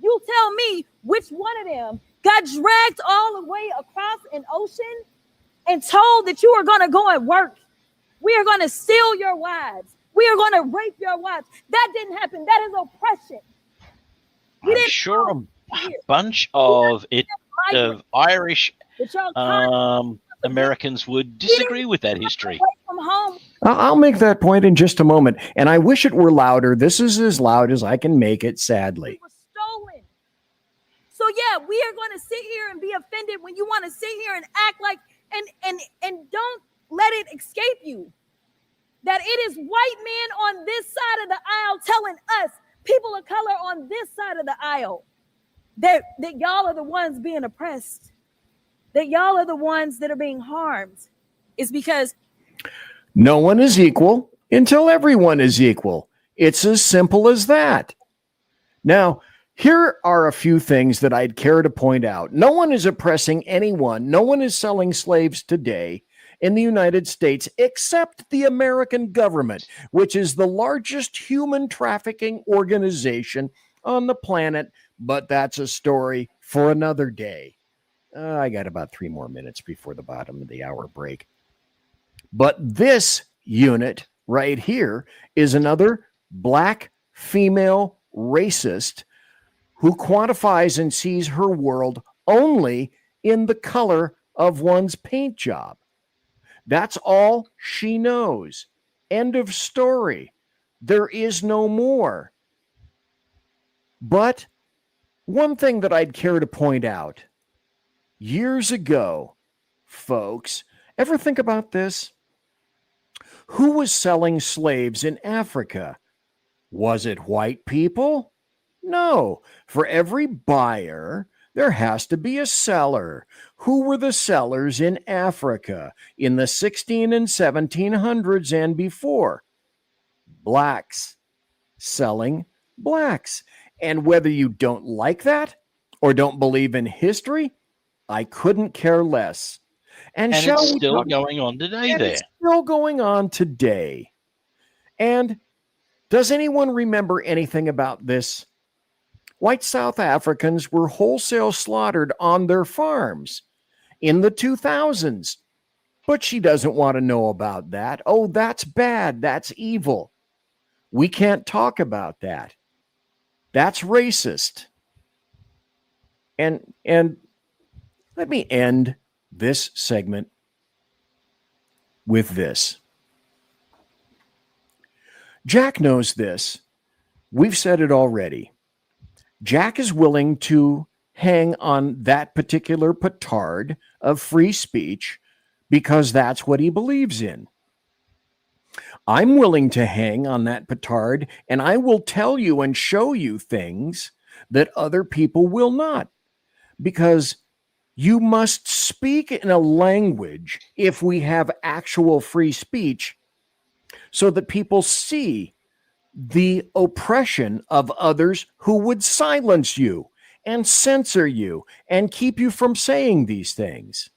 You tell me which one of them got dragged all the way across an ocean and told that you are going to go and work. We are going to steal your wives. We are going to rape your wives. That didn't happen. That is oppression. I'm sure a bunch of Irish Americans would disagree with that history. Away from home. I'll make that point in just a moment, and I wish it were louder. This is as loud as I can make it, sadly. Stolen. So yeah, we are going to sit here and be offended when you want to sit here and act like and don't let it escape you that it is white men on this side of the aisle telling us, people of color on this side of the aisle, that y'all are the ones being oppressed, that y'all are the ones that are being harmed. It's because no one is equal until everyone is equal. It's as simple as that. Now, here are a few things that I'd care to point out. No one is oppressing anyone. No one is selling slaves today in the United States except the American government, which is the largest human trafficking organization on the planet. But that's a story for another day. I got about 3 more minutes before the bottom of the hour break. But this unit right here is another black female racist who quantifies and sees her world only in the color of one's paint job. That's all she knows. End of story. There is no more. But one thing that I'd care to point out, years ago, folks, ever think about this? Who was selling slaves in Africa? Was it white people? No. For every buyer, there has to be a seller. Who were the sellers in Africa in the 16 and 1700s and before? Blacks selling blacks. And whether you don't like that or don't believe in history, I couldn't care less. And it's still going on today there. It's still going on today. And does anyone remember anything about this? White South Africans were wholesale slaughtered on their farms in the 2000s. But she doesn't want to know about that. Oh, that's bad. That's evil. We can't talk about that. That's racist. And let me end this segment with this. Jack knows this. We've said it already. Jack is willing to hang on that particular petard of free speech because that's what he believes in. I'm willing to hang on that petard, and I will tell you and show you things that other people will not, because you must speak in a language, if we have actual free speech, so that people see the oppression of others who would silence you and censor you and keep you from saying these things.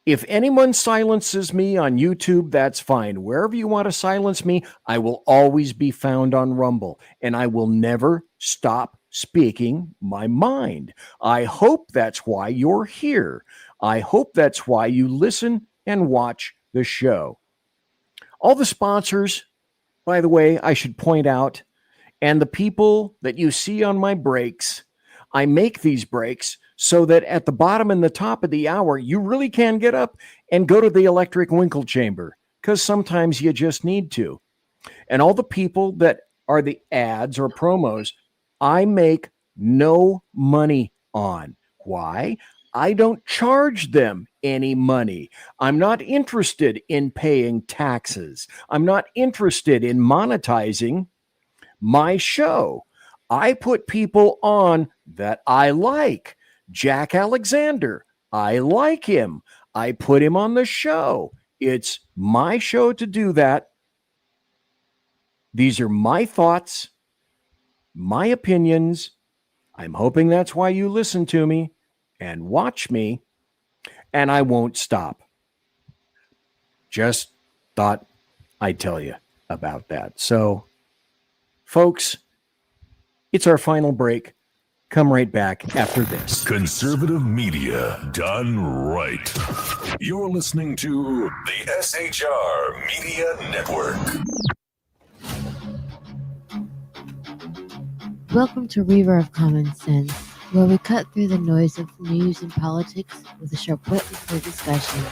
If anyone silences me on YouTube, that's fine. Wherever you want to silence me, I will always be found on Rumble, and I will never stop speaking my mind. I hope that's why you're here. I hope that's why you listen and watch the show. All the sponsors, by the way, I should point out, and the people that you see on my breaks, I make these breaks so that at the bottom and the top of the hour, you really can get up and go to the electric winkle chamber, because sometimes you just need to. And all the people that are the ads or promos, I make no money on. Why? I don't charge them any money. I'm not interested in paying taxes. I'm not interested in monetizing my show. I put people on that I like. Jack Alexander, I like him. I put him on the show. It's my show to do that. These are my thoughts, my opinions. I'm hoping that's why you listen to me and watch me, and I won't stop. Just thought I'd tell you about that. So, folks, it's our final break. Come right back after this. Conservative media done right. You're listening to the SHR Media Network. Welcome to Reaver of Common Sense. where we cut through the noise of news and politics with a sharp wit and clear discussion.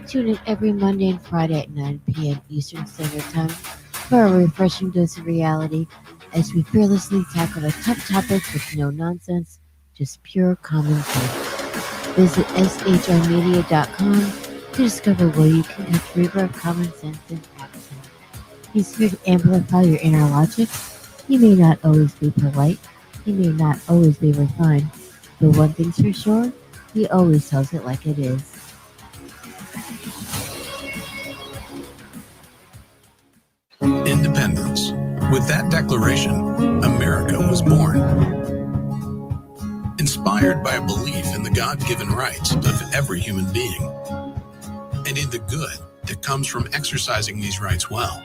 Tune in every Monday and Friday at 9 p.m. Eastern Standard Time for a refreshing dose of reality as we fearlessly tackle the tough topics with no nonsense, just pure common sense. Visit shrmedia.com to discover where you can catch river of common sense and action. He's here to amplify your inner logic. He may not always be polite, he may not always be refined, but one thing's for sure, he always tells it like it is. Independence. With that declaration, America was born. Inspired by a belief in the God-given rights of every human being, and in the good that comes from exercising these rights well.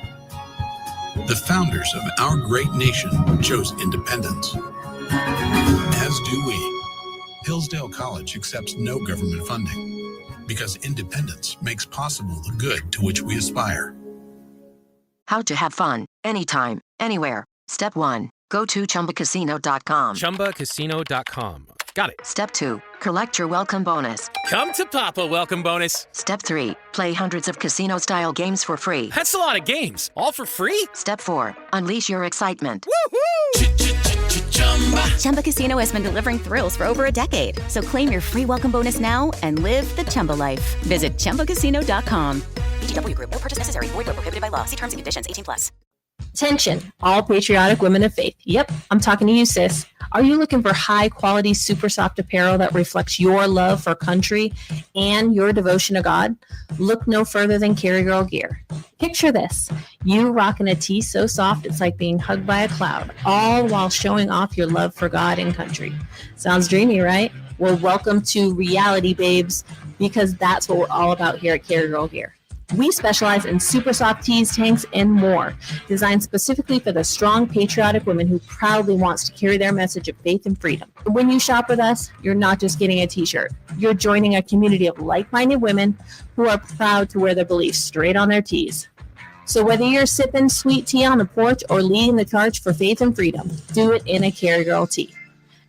The founders of our great nation chose independence. As do we. Hillsdale College accepts no government funding because independence makes possible the good to which we aspire. How to have fun, anytime, anywhere. Step 1. Go to ChumbaCasino.com. ChumbaCasino.com. Got it. Step 2. Collect your welcome bonus. Come to Papa welcome bonus. Step 3. Play hundreds of casino-style games for free. That's a lot of games. All for free? Step 4. Unleash your excitement. Woohoo! Chumba Casino has been delivering thrills for over a decade. So claim your free welcome bonus now and live the Chumba life. Visit ChumbaCasino.com. VGW Group. No purchase necessary. Void where prohibited by law. See terms and conditions. 18+. Attention, all patriotic women of faith. Yep, I'm talking to you, sis. Are you looking for high-quality, super soft apparel that reflects your love for country and your devotion to God? Look no further than Carry Girl Gear. Picture this. You rocking a tee so soft it's like being hugged by a cloud, all while showing off your love for God and country. Sounds dreamy, right? Well, welcome to reality, babes, because that's what we're all about here at Carry Girl Gear. We specialize in super soft tees, tanks, and more, designed specifically for the strong, patriotic woman who proudly wants to carry their message of faith and freedom. When you shop with us, you're not just getting a t-shirt. You're joining a community of like-minded women who are proud to wear their beliefs straight on their tees. So whether you're sipping sweet tea on the porch or leading the charge for faith and freedom, do it in a Carry Girl tee.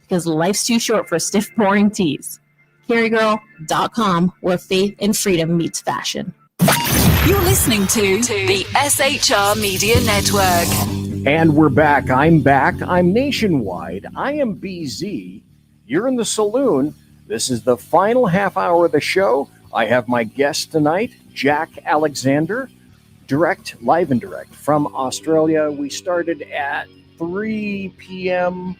Because life's too short for stiff, boring tees. CarryGirl.com, where faith and freedom meets fashion. You're listening to the SHR Media Network. And we're back. I'm back. I'm nationwide. I am BZ. You're in the saloon. This is the final half hour of the show. I have my guest tonight, Jack Alexander, live and direct from Australia. We started at 3 p.m.,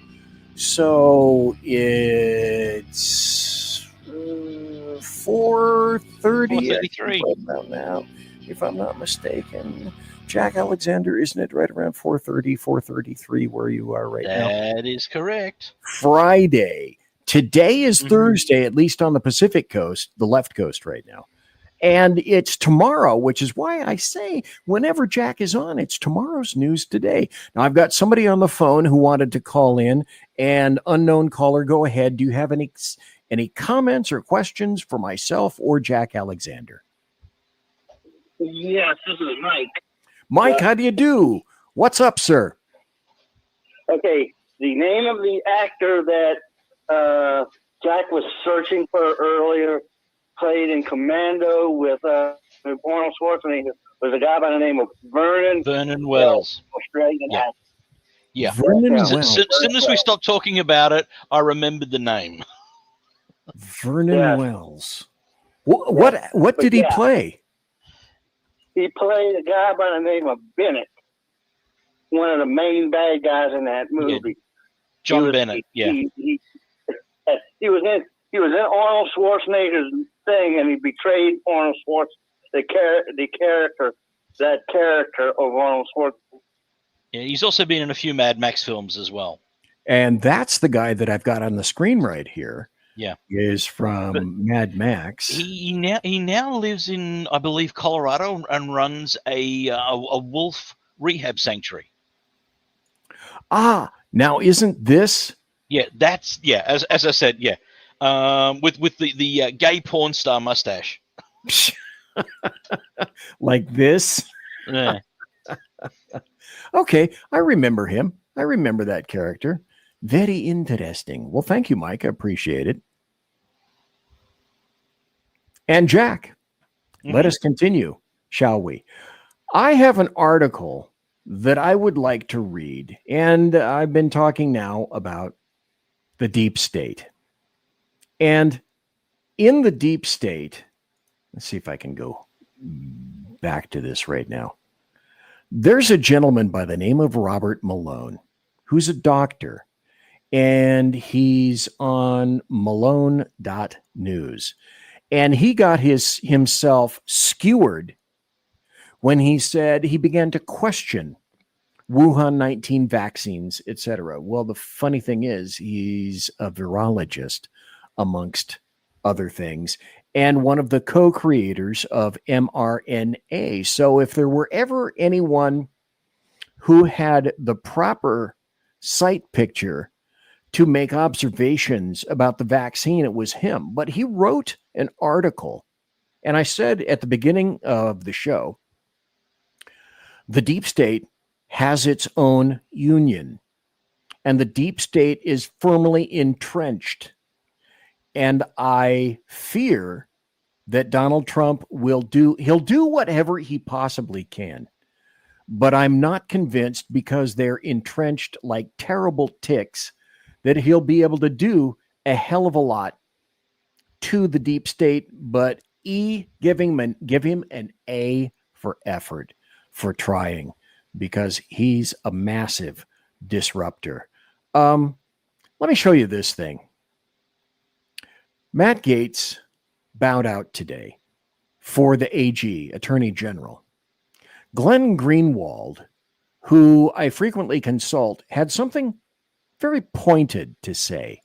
so it's 4:30 now, if I'm not mistaken. Jack Alexander, isn't it right around 4:33 where you are right now? That is correct. Friday. Today is Thursday, at least on the Pacific coast, the left coast right now. And it's tomorrow, which is why I say whenever Jack is on, it's tomorrow's news today. Now, I've got somebody on the phone who wanted to call in, and unknown caller, go ahead. Do you have any comments or questions for myself or Jack Alexander? Yes, this is Mike. Mike, how do you do? What's up, sir? Okay, the name of the actor that Jack was searching for earlier, played in Commando with Arnold Schwarzenegger, was a guy by the name of Vernon Wells. Australian actor. Yeah. Vernon Wells. As soon as we stopped talking about it, I remembered the name. Vernon Wells. What did he play? He played a guy by the name of Bennett, one of the main bad guys in that movie. Yeah. John Bennett. He was in Arnold Schwarzenegger's thing, and he betrayed Arnold Schwarzenegger, the character of Arnold Schwarzenegger. Yeah, he's also been in a few Mad Max films as well. And that's the guy that I've got on the screen right here. Yeah, is from Mad Max. He now lives in, I believe, Colorado, and runs a wolf rehab sanctuary. Now isn't this? Yeah, that's As I said, yeah, with the gay porn star mustache, like this. Yeah. Okay, I remember him. I remember that character. Very interesting. Well, thank you, Mike. I appreciate it. And Jack, let us continue, shall we? I have an article that I would like to read, and I've been talking now about the deep state. And in the deep state, let's see if I can go back to this right now. There's a gentleman by the name of Robert Malone, who's a doctor, and he's on Malone.news. And he got himself skewered when he said he began to question Wuhan 19 vaccines, etc. Well, the funny thing is he's a virologist, amongst other things, and one of the co-creators of mRNA. So if there were ever anyone who had the proper sight picture to make observations about the vaccine, it was him. But he wrote an article, and I said at the beginning of the show, the deep state has its own union, and the deep state is firmly entrenched. And I fear that Donald Trump he'll do whatever he possibly can. But I'm not convinced, because they're entrenched like terrible ticks, that he'll be able to do a hell of a lot to the deep state. But give him an A for effort, for trying, because he's a massive disruptor. Let me show you this thing. Matt Gaetz bowed out today for the AG, Attorney General. Glenn Greenwald, who I frequently consult, had something very pointed to say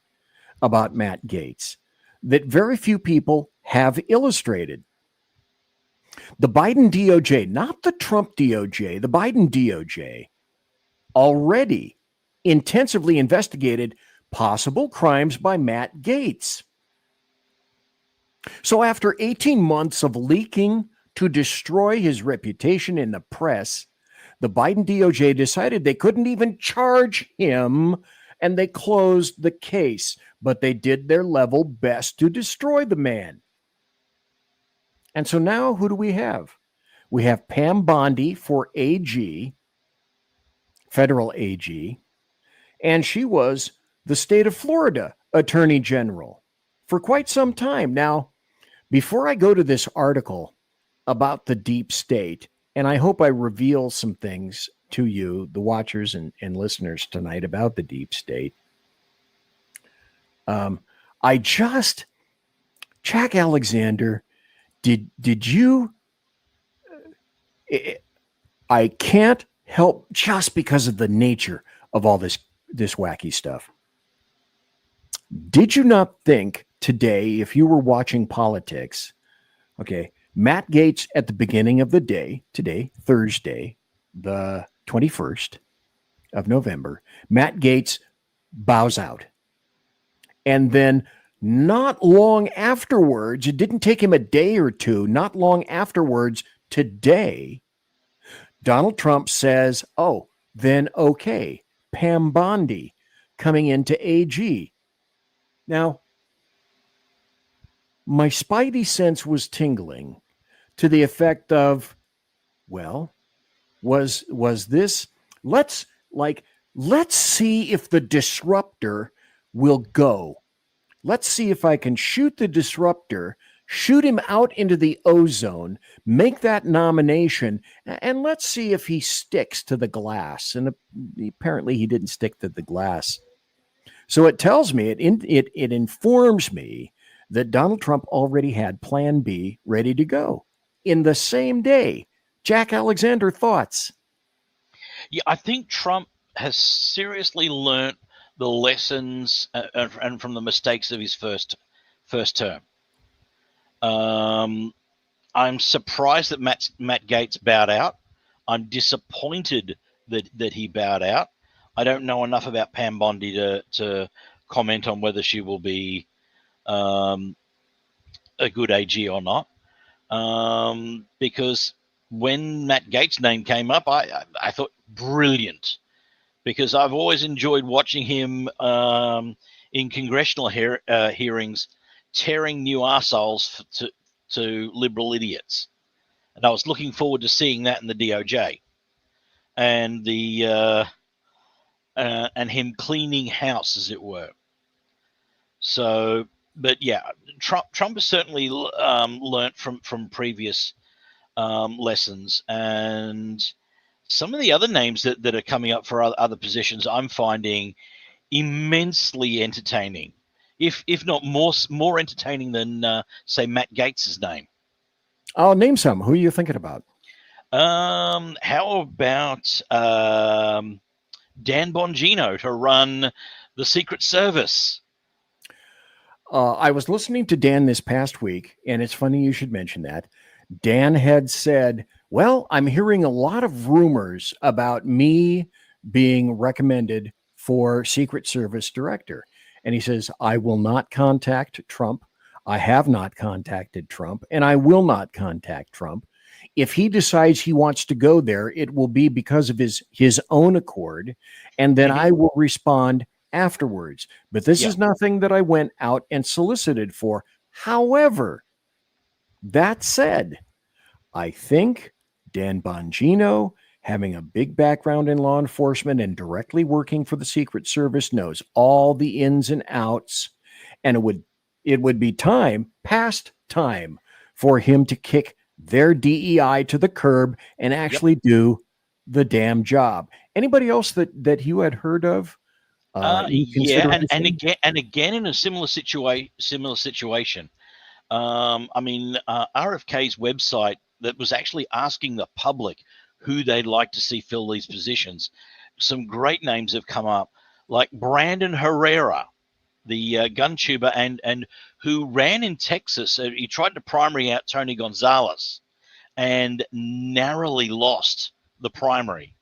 about Matt Gaetz that very few people have illustrated. The Biden DOJ, not the Trump DOJ, the Biden DOJ, already intensively investigated possible crimes by Matt Gaetz. So after 18 months of leaking to destroy his reputation in the press, the Biden DOJ decided they couldn't even charge him, and they closed the case. But they did their level best to destroy the man. And so now who do we have? We have Pam Bondi for AG, federal AG, and she was the state of Florida Attorney General for quite some time. Now, before I go to this article about the deep state, and I hope I reveal some things to you, the watchers and listeners tonight, about the deep state, Jack Alexander, did you, I can't help, just because of the nature of all this wacky stuff. Did you not think today, if you were watching politics, okay, Matt Gaetz at the beginning of the day, today, Thursday, the 21st of November, Matt Gaetz bows out. And then not long afterwards, it didn't take him a day or two, not long afterwards, today, Donald Trump says, oh, then okay, Pam Bondi coming into AG. Now, my spidey sense was tingling to the effect of, well, was this, let's see if the disruptor will go. Let's see if I can shoot the disruptor, shoot him out into the ozone, make that nomination, and let's see if he sticks to the glass. And apparently he didn't stick to the glass. So it tells me, it informs me that Donald Trump already had Plan B ready to go in the same day. Jack Alexander, thoughts? Yeah, I think Trump has seriously learnt the lessons and from the mistakes of his first term. I'm surprised that Matt Gaetz bowed out. I'm disappointed that he bowed out. I don't know enough about Pam Bondi to comment on whether she will be a good AG or not. Because when Matt Gaetz' name came up, I thought brilliant. because I've always enjoyed watching him in congressional hearings tearing new arseholes to liberal idiots. And I was looking forward to seeing that in the DOJ. And and him cleaning house, as it were. So, but yeah, Trump has certainly learnt from previous lessons, and some of the other names that are coming up for other positions, I'm finding immensely entertaining, if not more entertaining than say Matt Gates's name. I'll name some. Who are you thinking about? How about Dan Bongino to run the Secret Service? I was listening to Dan this past week, and it's funny you should mention that. Dan had said, well, I'm hearing a lot of rumors about me being recommended for Secret Service director. And he says, I will not contact Trump. I have not contacted Trump, and I will not contact Trump. If he decides he wants to go there, it will be because of his own accord, and then I will respond afterwards. But this is nothing that I went out and solicited for. However, that said, I think Dan Bongino, having a big background in law enforcement and directly working for the Secret Service, knows all the ins and outs, and it would be past time for him to kick their DEI to the curb and actually do the damn job. Anybody else that you had heard of? Yeah, and again in a similar situation. I mean, RFK's website that was actually asking the public who they'd like to see fill these positions. Some great names have come up, like Brandon Herrera, the gun tuber, and who ran in Texas. He tried to primary out Tony Gonzalez and narrowly lost the primary.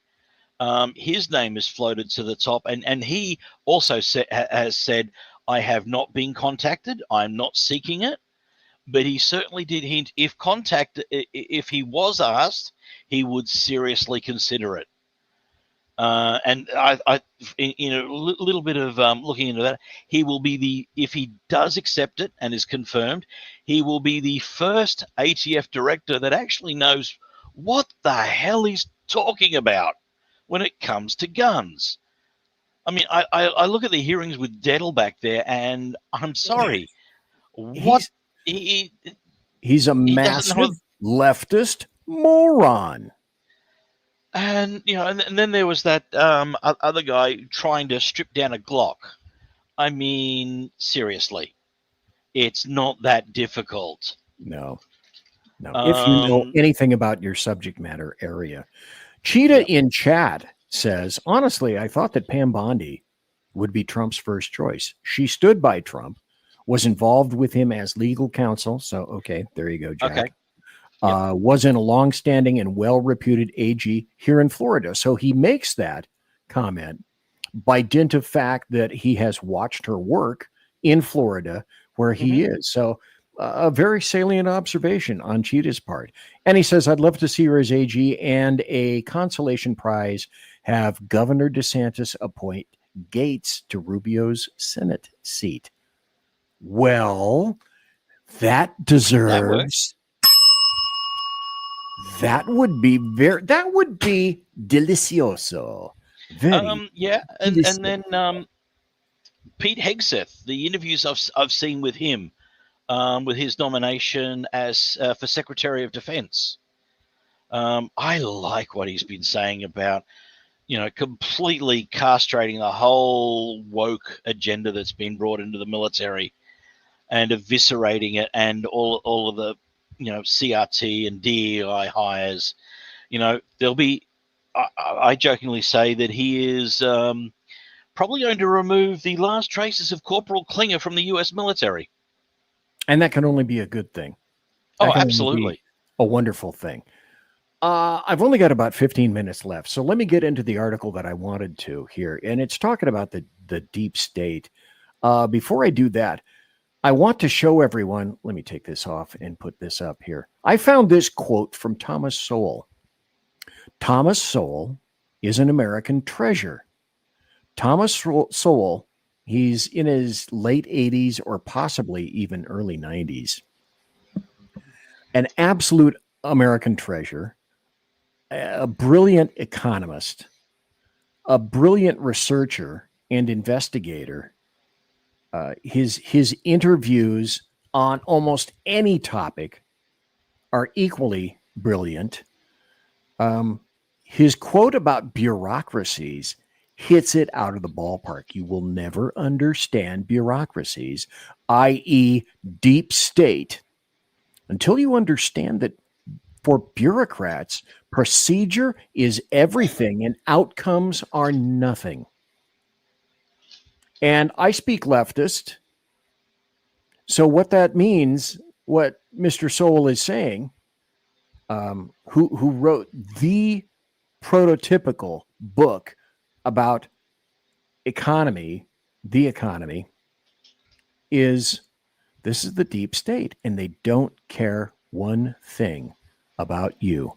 His name is floated to the top, and he also has said, I have not been contacted. I'm not seeking it. But he certainly did hint, if he was asked, he would seriously consider it. And I in a little bit of looking into that, he will be if he does accept it and is confirmed, he will be the first ATF director that actually knows what the hell he's talking about when it comes to guns. I mean, I look at the hearings with Dettel back there, and I'm sorry, he's a massive leftist moron. And and then there was that other guy trying to strip down a Glock. I mean, seriously, it's not that difficult. No. If you know anything about your subject matter area. Cheetah in chat says, honestly, I thought that Pam Bondi would be Trump's first choice. She stood by Trump, was involved with him as legal counsel. So, okay, there you go, Jack. Okay. Was in a long-standing and well-reputed AG here in Florida. So he makes that comment by dint of fact that he has watched her work in Florida where he is. So a very salient observation on Cheetah's part. And he says, I'd love to see her as AG and a consolation prize, have Governor DeSantis appoint Gates to Rubio's Senate seat. Well, that deserves... That would be delicioso. Yeah, and then Pete Hegseth, the interviews I've seen with him, with his nomination as for Secretary of Defense. I like what he's been saying about, completely castrating the whole woke agenda that's been brought into the military and eviscerating it, and all of the CRT and DEI hires. There'll be, I jokingly say that he is probably going to remove the last traces of Corporal Klinger from the U.S. military. And that can only be a good thing. Oh, absolutely. A wonderful thing. I've only got about 15 minutes left, so let me get into the article that I wanted to here. And it's talking about the deep state. Before I do that, I want to show everyone, let me take this off and put this up here. I found this quote from Thomas Sowell. Thomas Sowell is an American treasure. Thomas Sowell, he's in his late 80s or possibly even early 90s. An absolute American treasure, a brilliant economist, a brilliant researcher and investigator. His interviews on almost any topic are equally brilliant. His quote about bureaucracies hits it out of the ballpark. You will never understand bureaucracies, i.e., deep state, until you understand that for bureaucrats, procedure is everything and outcomes are nothing. And I speak leftist. So what that means, what Mr. Sowell is saying, who wrote the prototypical book about economy, the economy, is this is the deep state, and they don't care one thing about you.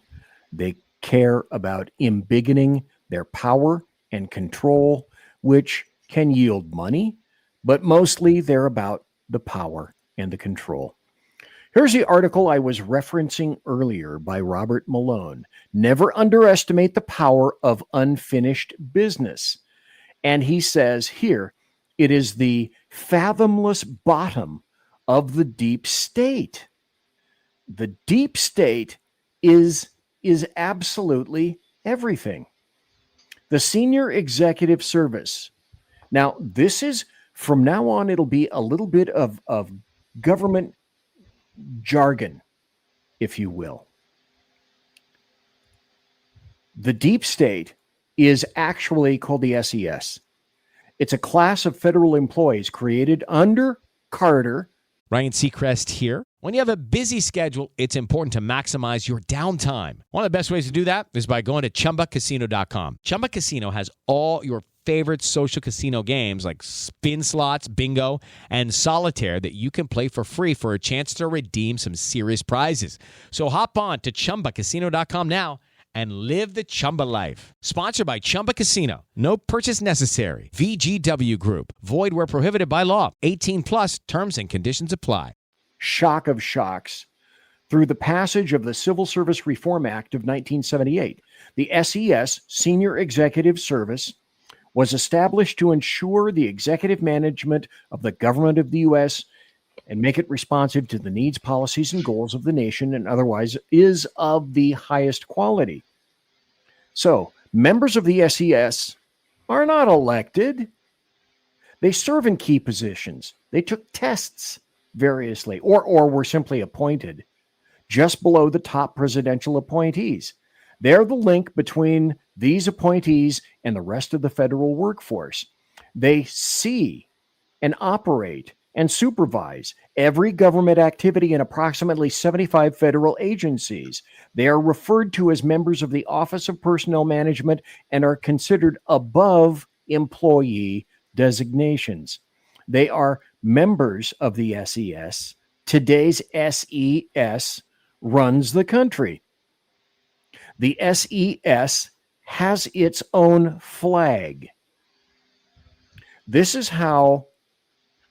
They care about embiggening their power and control, which can yield money, but mostly they're about the power and the control. Here's the article I was referencing earlier by Robert Malone. Never underestimate the power of unfinished business. And he says here, it is the fathomless bottom of the deep state. The deep state is absolutely everything. The senior executive service. Now, this is, from now on, it'll be a little bit of government jargon, if you will. The deep state is actually called the SES. It's a class of federal employees created under Carter. Ryan Seacrest here. When you have a busy schedule, it's important to maximize your downtime. One of the best ways to do that is by going to ChumbaCasino.com. Chumba Casino has all your favorite social casino games like spin slots, bingo, and solitaire that you can play for free for a chance to redeem some serious prizes. So hop on to ChumbaCasino.com now and live the Chumba life. Sponsored by Chumba Casino. No purchase necessary. VGW Group. Void where prohibited by law. 18 plus terms and conditions apply. Shock of shocks. Through the passage of the Civil Service Reform Act of 1978, the SES, Senior Executive Service, was established to ensure the executive management of the government of the U.S. and make it responsive to the needs, policies, and goals of the nation, and otherwise is of the highest quality. So, members of the SES are not elected. They serve in key positions. They took tests variously, or were simply appointed just below the top presidential appointees. They're the link between these appointees and the rest of the federal workforce. They see and operate and supervise every government activity in approximately 75 federal agencies. They are referred to as members of the Office of Personnel Management and are considered above employee designations. They are members of the SES. Today's SES runs the country. The SES has its own flag. This is how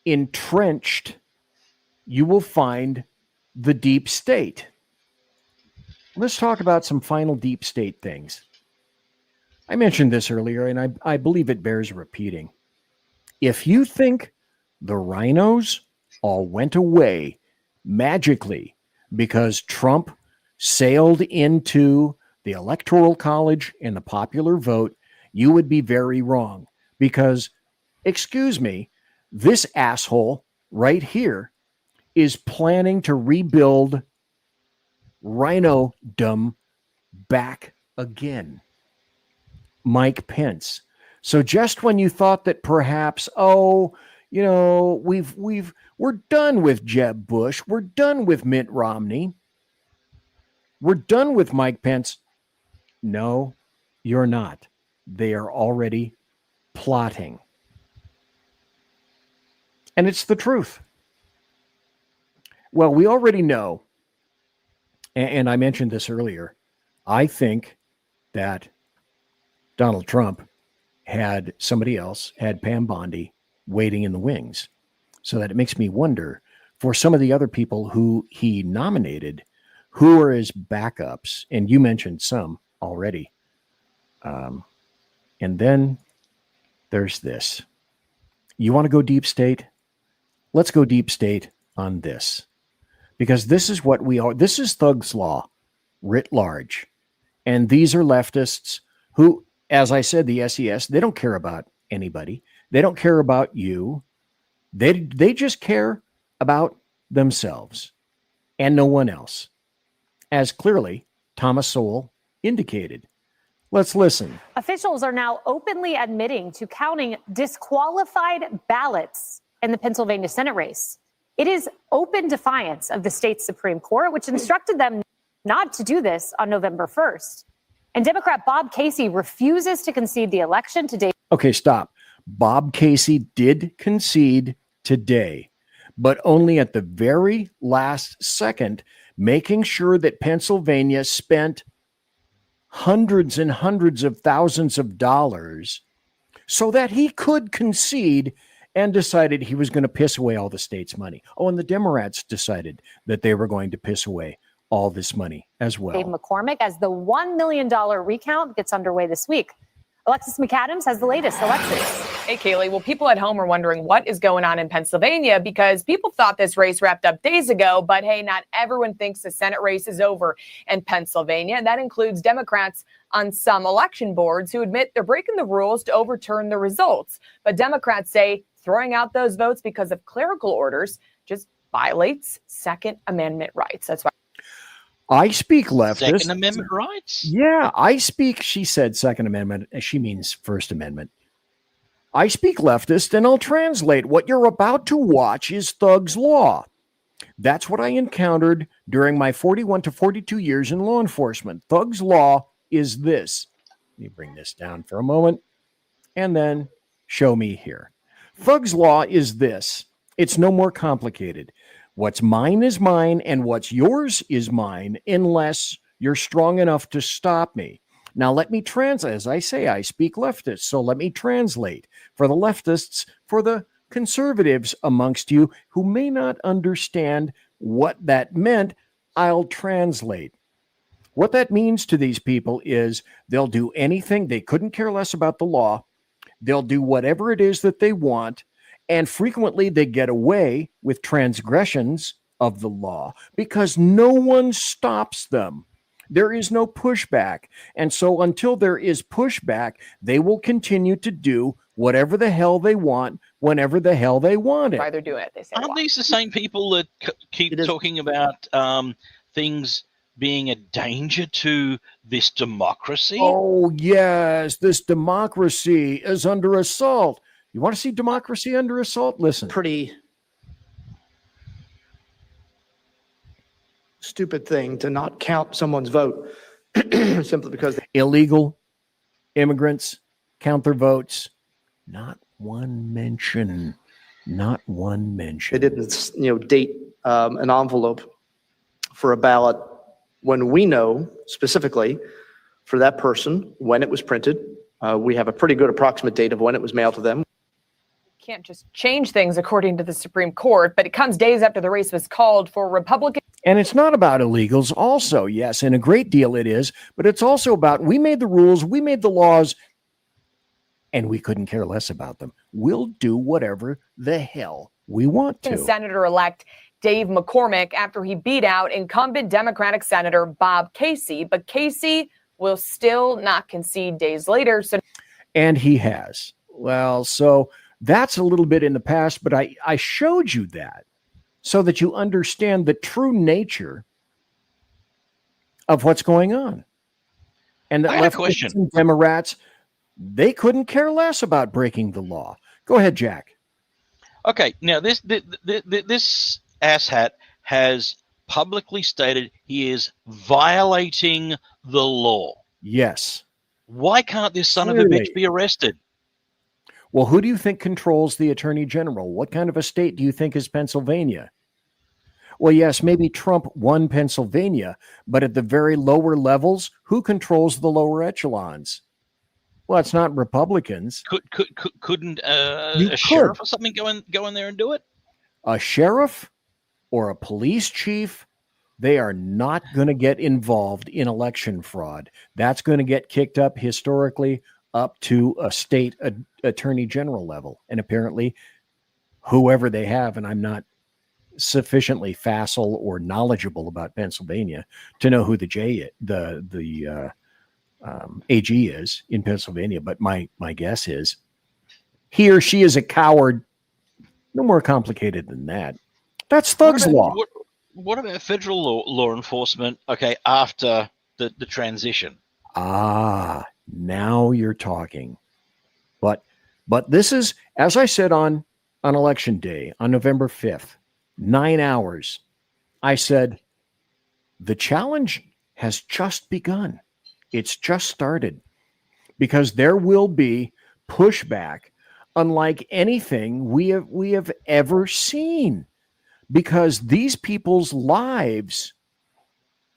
entrenched you will find the deep state. Let's talk about some final deep state things. I mentioned this earlier, and I believe it bears repeating. If you think the RINOs all went away magically because Trump sailed into the Electoral College and the popular vote, you would be very wrong. Because, excuse me, this asshole right here is planning to rebuild RINO-dom back again. Mike Pence. So just when you thought that perhaps, we're done with Jeb Bush, we're done with Mitt Romney, we're done with Mike Pence. No, you're not. They are already plotting. And it's the truth. Well, we already know, and I mentioned this earlier, I think that Donald Trump had somebody else, had Pam Bondi waiting in the wings. So that it makes me wonder, for some of the other people who he nominated, who are his backups, and you mentioned some already. And then there's this. You want to go deep state? Let's go deep state on this. Because this is what we are. This is Thug's Law writ large. And these are leftists who, as I said, the SES, they don't care about anybody. They don't care about you. They just care about themselves and no one else, as clearly Thomas Sowell indicated. Let's listen. Officials are now openly admitting to counting disqualified ballots in the Pennsylvania Senate race. It is open defiance of the state's Supreme Court, which instructed them not to do this on November 1st. And Democrat Bob Casey refuses to concede the election today. Okay, stop. Bob Casey did concede today, but only at the very last second, making sure that Pennsylvania spent hundreds and hundreds of thousands of dollars so that he could concede, and decided he was going to piss away all the state's money. Oh, and the Democrats decided that they were going to piss away all this money as well. Dave McCormick, as the $1 million recount gets underway this week. Alexis McAdams has the latest. Alexis. Hey, Kaylee. Well, people at home are wondering what is going on in Pennsylvania because people thought this race wrapped up days ago. But hey, not everyone thinks the Senate race is over in Pennsylvania. And that includes Democrats on some election boards who admit they're breaking the rules to overturn the results. But Democrats say throwing out those votes because of clerical orders just violates Second Amendment rights. That's why I speak leftist. Second Amendment rights? Yeah, I speak, she said Second Amendment. She means First Amendment. I speak leftist, and I'll translate. What you're about to watch is Thug's Law. That's what I encountered during my 41 to 42 years in law enforcement. Thug's Law is this. Let me bring this down for a moment, and then show me here. Thug's Law is this. It's no more complicated. What's mine is mine, and what's yours is mine, unless you're strong enough to stop me. Now, let me translate. As I say, I speak leftist, so let me translate. For the leftists, for the conservatives amongst you who may not understand what that meant, I'll translate. What that means to these people is they'll do anything. They couldn't care less about the law. They'll do whatever it is that they want. And frequently they get away with transgressions of the law because no one stops them. There is no pushback. And so until there is pushback, they will continue to do whatever the hell they want, whenever the hell they want it. why they're doing it. They say, Aren't these the same people that keep talking about things being a danger to this democracy? Oh, yes, this democracy is under assault. You want to see democracy under assault? Listen. Pretty stupid thing to not count someone's vote simply because illegal immigrants count their votes. Not one mention. Not one mention. they didn't, date an envelope for a ballot when we know specifically for that person when it was printed. We have a pretty good approximate date of when it was mailed to them. can't just change things according to the Supreme Court, but it comes days after the race was called for Republicans. And it's not about illegals also, yes, and a great deal it is, but it's also about we made the rules, we made the laws, and we couldn't care less about them. We'll do whatever the hell we want to. Senator-elect Dave McCormick after he beat out incumbent Democratic Senator Bob Casey, but Casey will still not concede days later. And he has. Well, so that's a little bit in the past, but I showed you that so that you understand the true nature of what's going on. And I had a question. And Democrats, they couldn't care less about breaking the law. Go ahead, Jack. Okay, now this asshat has publicly stated he is violating the law. Yes. Why can't this son of a bitch be arrested? Well, who do you think controls the attorney general? What kind of a state do you think is Pennsylvania? Well, yes, maybe Trump won Pennsylvania, but at the very lower levels, who controls the lower echelons? Well, it's not Republicans. Couldn't You a sheriff could. or something go in there and do it? A sheriff or a police chief, they are not going to get involved in election fraud. That's going to get kicked up historically up to a state attorney general level. And apparently, whoever they have, and I'm not sufficiently facile or knowledgeable about Pennsylvania to know who the AG is in Pennsylvania, but my guess is he or she is a coward. No more complicated than that. That's Thug's law. What about federal law enforcement? Okay, after the transition. Ah, now you're talking. But this is, as I said on election day, on November 5th, 9 hours, I said, the challenge has just begun. It's just started, because there will be pushback unlike anything we have ever seen, because these people's lives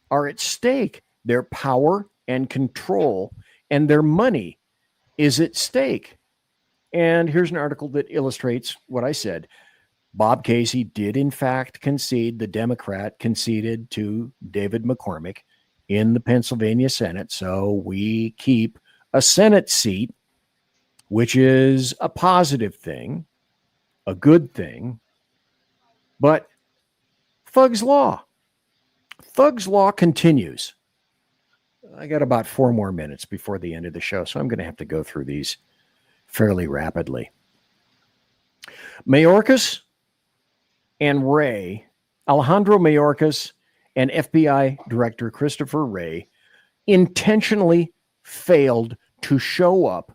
are at stake. Their power and control and their money is at stake. And here's an article that illustrates what I said. Bob Casey did, in fact, concede. The Democrat conceded to David McCormick in the Pennsylvania Senate. So we keep a Senate seat, which is a positive thing, a good thing. But Thug's law continues. I got about 4 more minutes before the end of the show, so I'm going to have to go through these fairly rapidly. Mayorkas and Wray, Alejandro Mayorkas and FBI Director Christopher Wray, intentionally failed to show up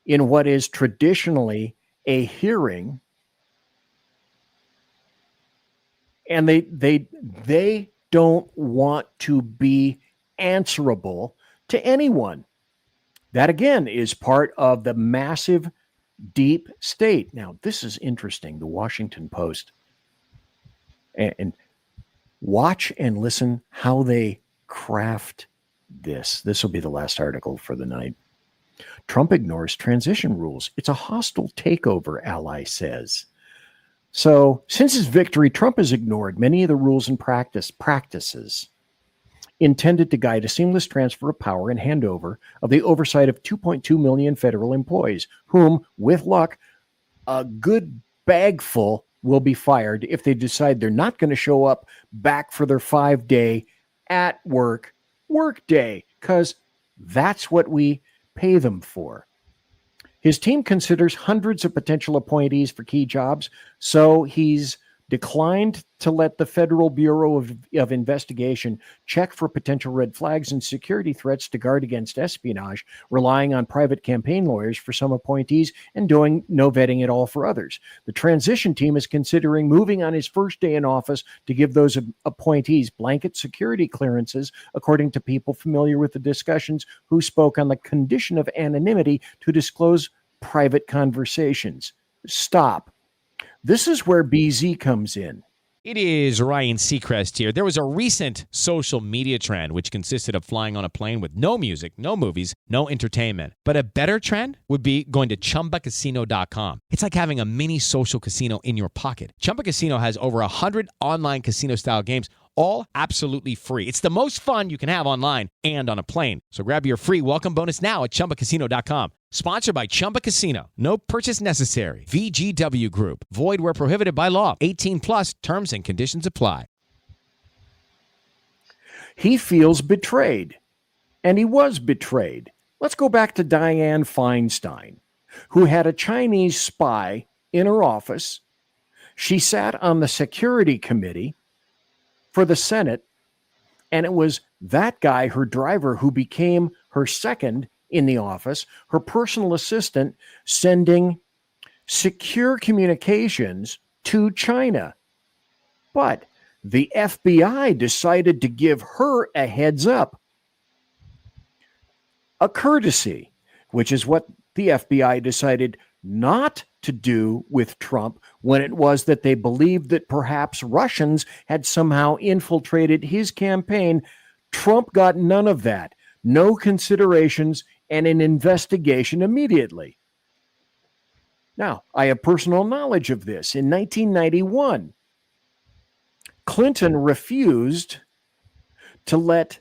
in what is traditionally a hearing, and they don't want to be answerable to anyone. That, again, is part of the massive deep state. Now, this is interesting. The Washington Post, and watch and listen how they craft this. This will be the last article for the night. Trump ignores transition rules. It's a hostile takeover, ally says. So, since his victory, Trump has ignored many of the rules and practices intended to guide a seamless transfer of power and handover of the oversight of 2.2 million federal employees, whom, with luck, a good bagful will be fired if they decide they're not going to show up back for their 5-day at work day, because that's what we pay them for. His team considers hundreds of potential appointees for key jobs, so he's declined to let the Federal Bureau of Investigation check for potential red flags and security threats to guard against espionage, relying on private campaign lawyers for some appointees and doing no vetting at all for others. The transition team is considering moving on his first day in office to give those appointees blanket security clearances, according to people familiar with the discussions who spoke on the condition of anonymity to disclose private conversations. Stop. This is where BZ comes in. It is Ryan Seacrest here. There was a recent social media trend which consisted of flying on a plane with no music, no movies, no entertainment. But a better trend would be going to ChumbaCasino.com. It's like having a mini social casino in your pocket. Chumba Casino has over 100 online casino-style games, all absolutely free. It's the most fun you can have online and on a plane. So grab your free welcome bonus now at ChumbaCasino.com. Sponsored by Chumba Casino. No purchase necessary. VGW Group. Void where prohibited by law. 18 plus. Terms and conditions apply. He feels betrayed. And he was betrayed. Let's go back to Dianne Feinstein, who had a Chinese spy in her office. She sat on the security committee for the Senate, and it was that guy, her driver, who became her second in the office, her personal assistant, sending secure communications to China. But the FBI decided to give her a heads up, a courtesy, which is what the FBI decided not to do with Trump when it was that they believed that perhaps Russians had somehow infiltrated his campaign. Trump got none of that. No considerations and an investigation immediately. Now, I have personal knowledge of this. In 1991, Clinton refused to let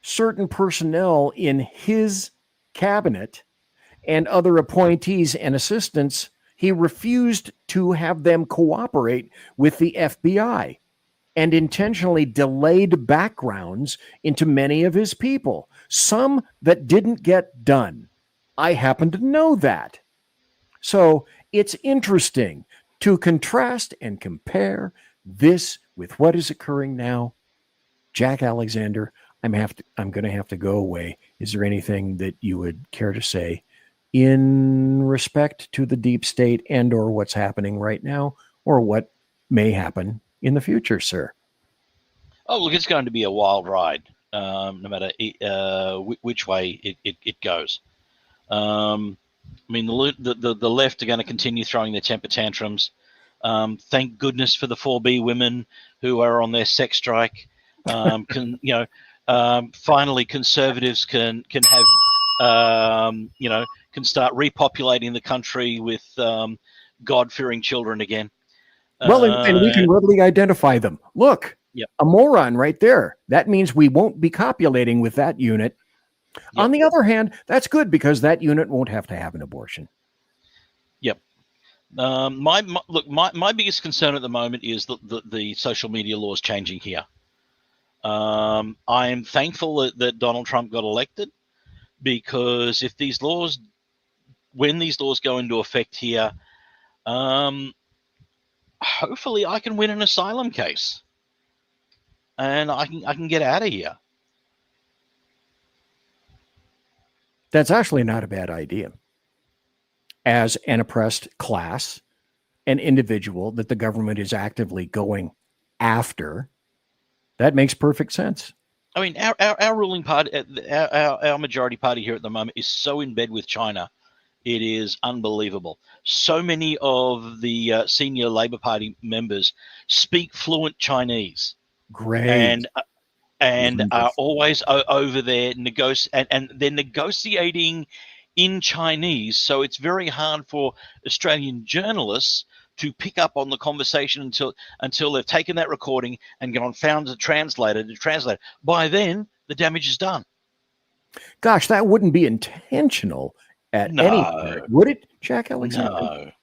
certain personnel in his cabinet and other appointees and assistants, he refused to have them cooperate with the FBI and intentionally delayed backgrounds into many of his people, some that didn't get done. I happen to know that. So it's interesting to contrast and compare this with what is occurring now. Jack Alexander, I'm going to have to go away. Is there anything that you would care to say in respect to the deep state and or what's happening right now or what may happen in the future, sir? Oh, look, it's going to be a wild ride, no matter which way it goes. I mean, the left are going to continue throwing their temper tantrums. Thank goodness for the 4B women who are on their sex strike. Finally, conservatives can have can start repopulating the country with God-fearing children again. Well, and we can readily identify them. Look, a moron right there. That means we won't be copulating with that unit. On the other hand, that's good because that unit won't have to have an abortion. Yep. My biggest concern at the moment is the social media laws changing here. I am thankful that Donald Trump got elected, because if when these laws go into effect here, hopefully I can win an asylum case and I can get out of here. That's actually not a bad idea. As an oppressed class, an individual that the government is actively going after, that makes perfect sense. I mean, our ruling party, our majority party here at the moment is so in bed with China. It is unbelievable. So many of the senior Labour Party members speak fluent Chinese. Great. And are always over there and they're negotiating in Chinese. So it's very hard for Australian journalists to pick up on the conversation until they've taken that recording and gone found a translator to translate. By then, the damage is done. Gosh, that wouldn't be intentional at any point, would it, Jack Alexander?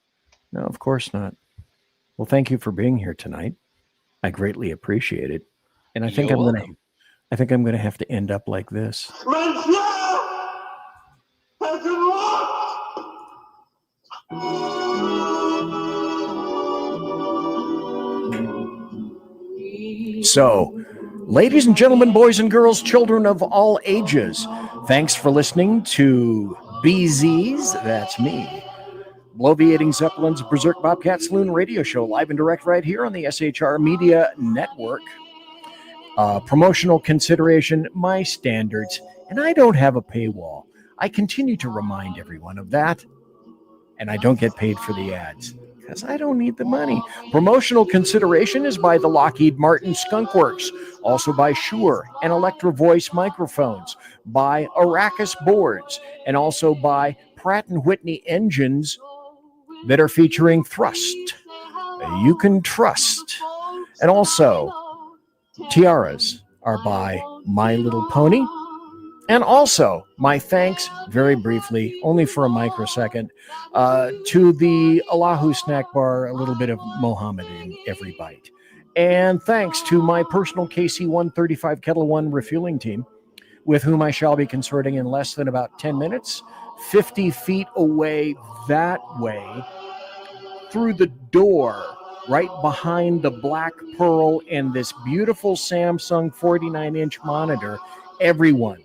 No, of course not. Well, thank you for being here tonight. I greatly appreciate it. And I think I'm going to have to end up like this. So, ladies and gentlemen, boys and girls, children of all ages, thanks for listening to BZ's, that's me, Bloviating Zeppelin's Berserk Bobcat Saloon radio show, live and direct right here on the SHR Media Network. Promotional consideration, my standards, and I don't have a paywall. I continue to remind everyone of that, and I don't get paid for the ads because I don't need the money. Promotional consideration is by the Lockheed Martin Skunk Works, also by Shure and Electro Voice microphones, by Arrakis boards, and also by Pratt & Whitney engines that are featuring thrust. You can trust. And also, tiaras are by My Little Pony. And also, my thanks, very briefly, only for a microsecond, to the Allahu Snack Bar, a little bit of Mohammed in every bite. And thanks to my personal KC-135 Kettle One refueling team, with whom I shall be consorting in less than about 10 minutes, 50 feet away that way, through the door, right behind the Black Pearl and this beautiful Samsung 49-inch monitor. Everyone,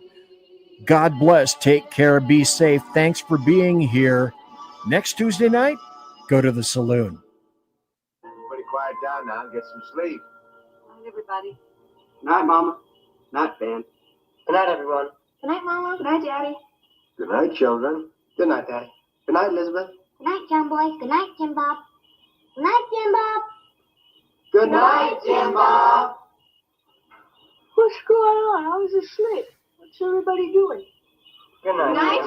God bless, take care, be safe. Thanks for being here. Next Tuesday night, go to the Saloon. Everybody quiet down now and get some sleep. Good night, everybody. Good night, Mama. Good night, Ben. Good night, everyone. Good night, Mama. Good night, Daddy. Good night, children. Good night, Daddy. Good night, Elizabeth. Good night, John Boy. Good night, Jim Bob. Good night, Jim Bob. Good night, Jim What's going on? I was asleep. What's everybody doing? Good night.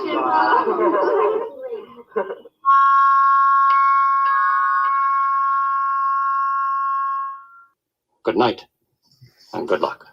Good night, and good luck.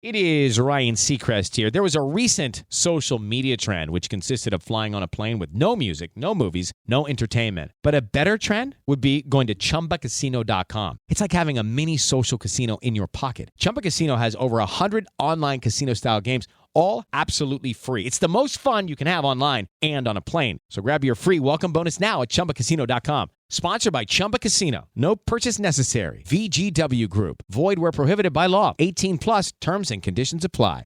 It is Ryan Seacrest here. There was a recent social media trend which consisted of flying on a plane with no music, no movies, no entertainment. But a better trend would be going to ChumbaCasino.com. It's like having a mini social casino in your pocket. Chumba Casino has over 100 online casino-style games, all absolutely free. It's the most fun you can have online and on a plane. So grab your free welcome bonus now at ChumbaCasino.com. Sponsored by Chumba Casino. No purchase necessary. VGW Group. Void where prohibited by law. 18 plus terms and conditions apply.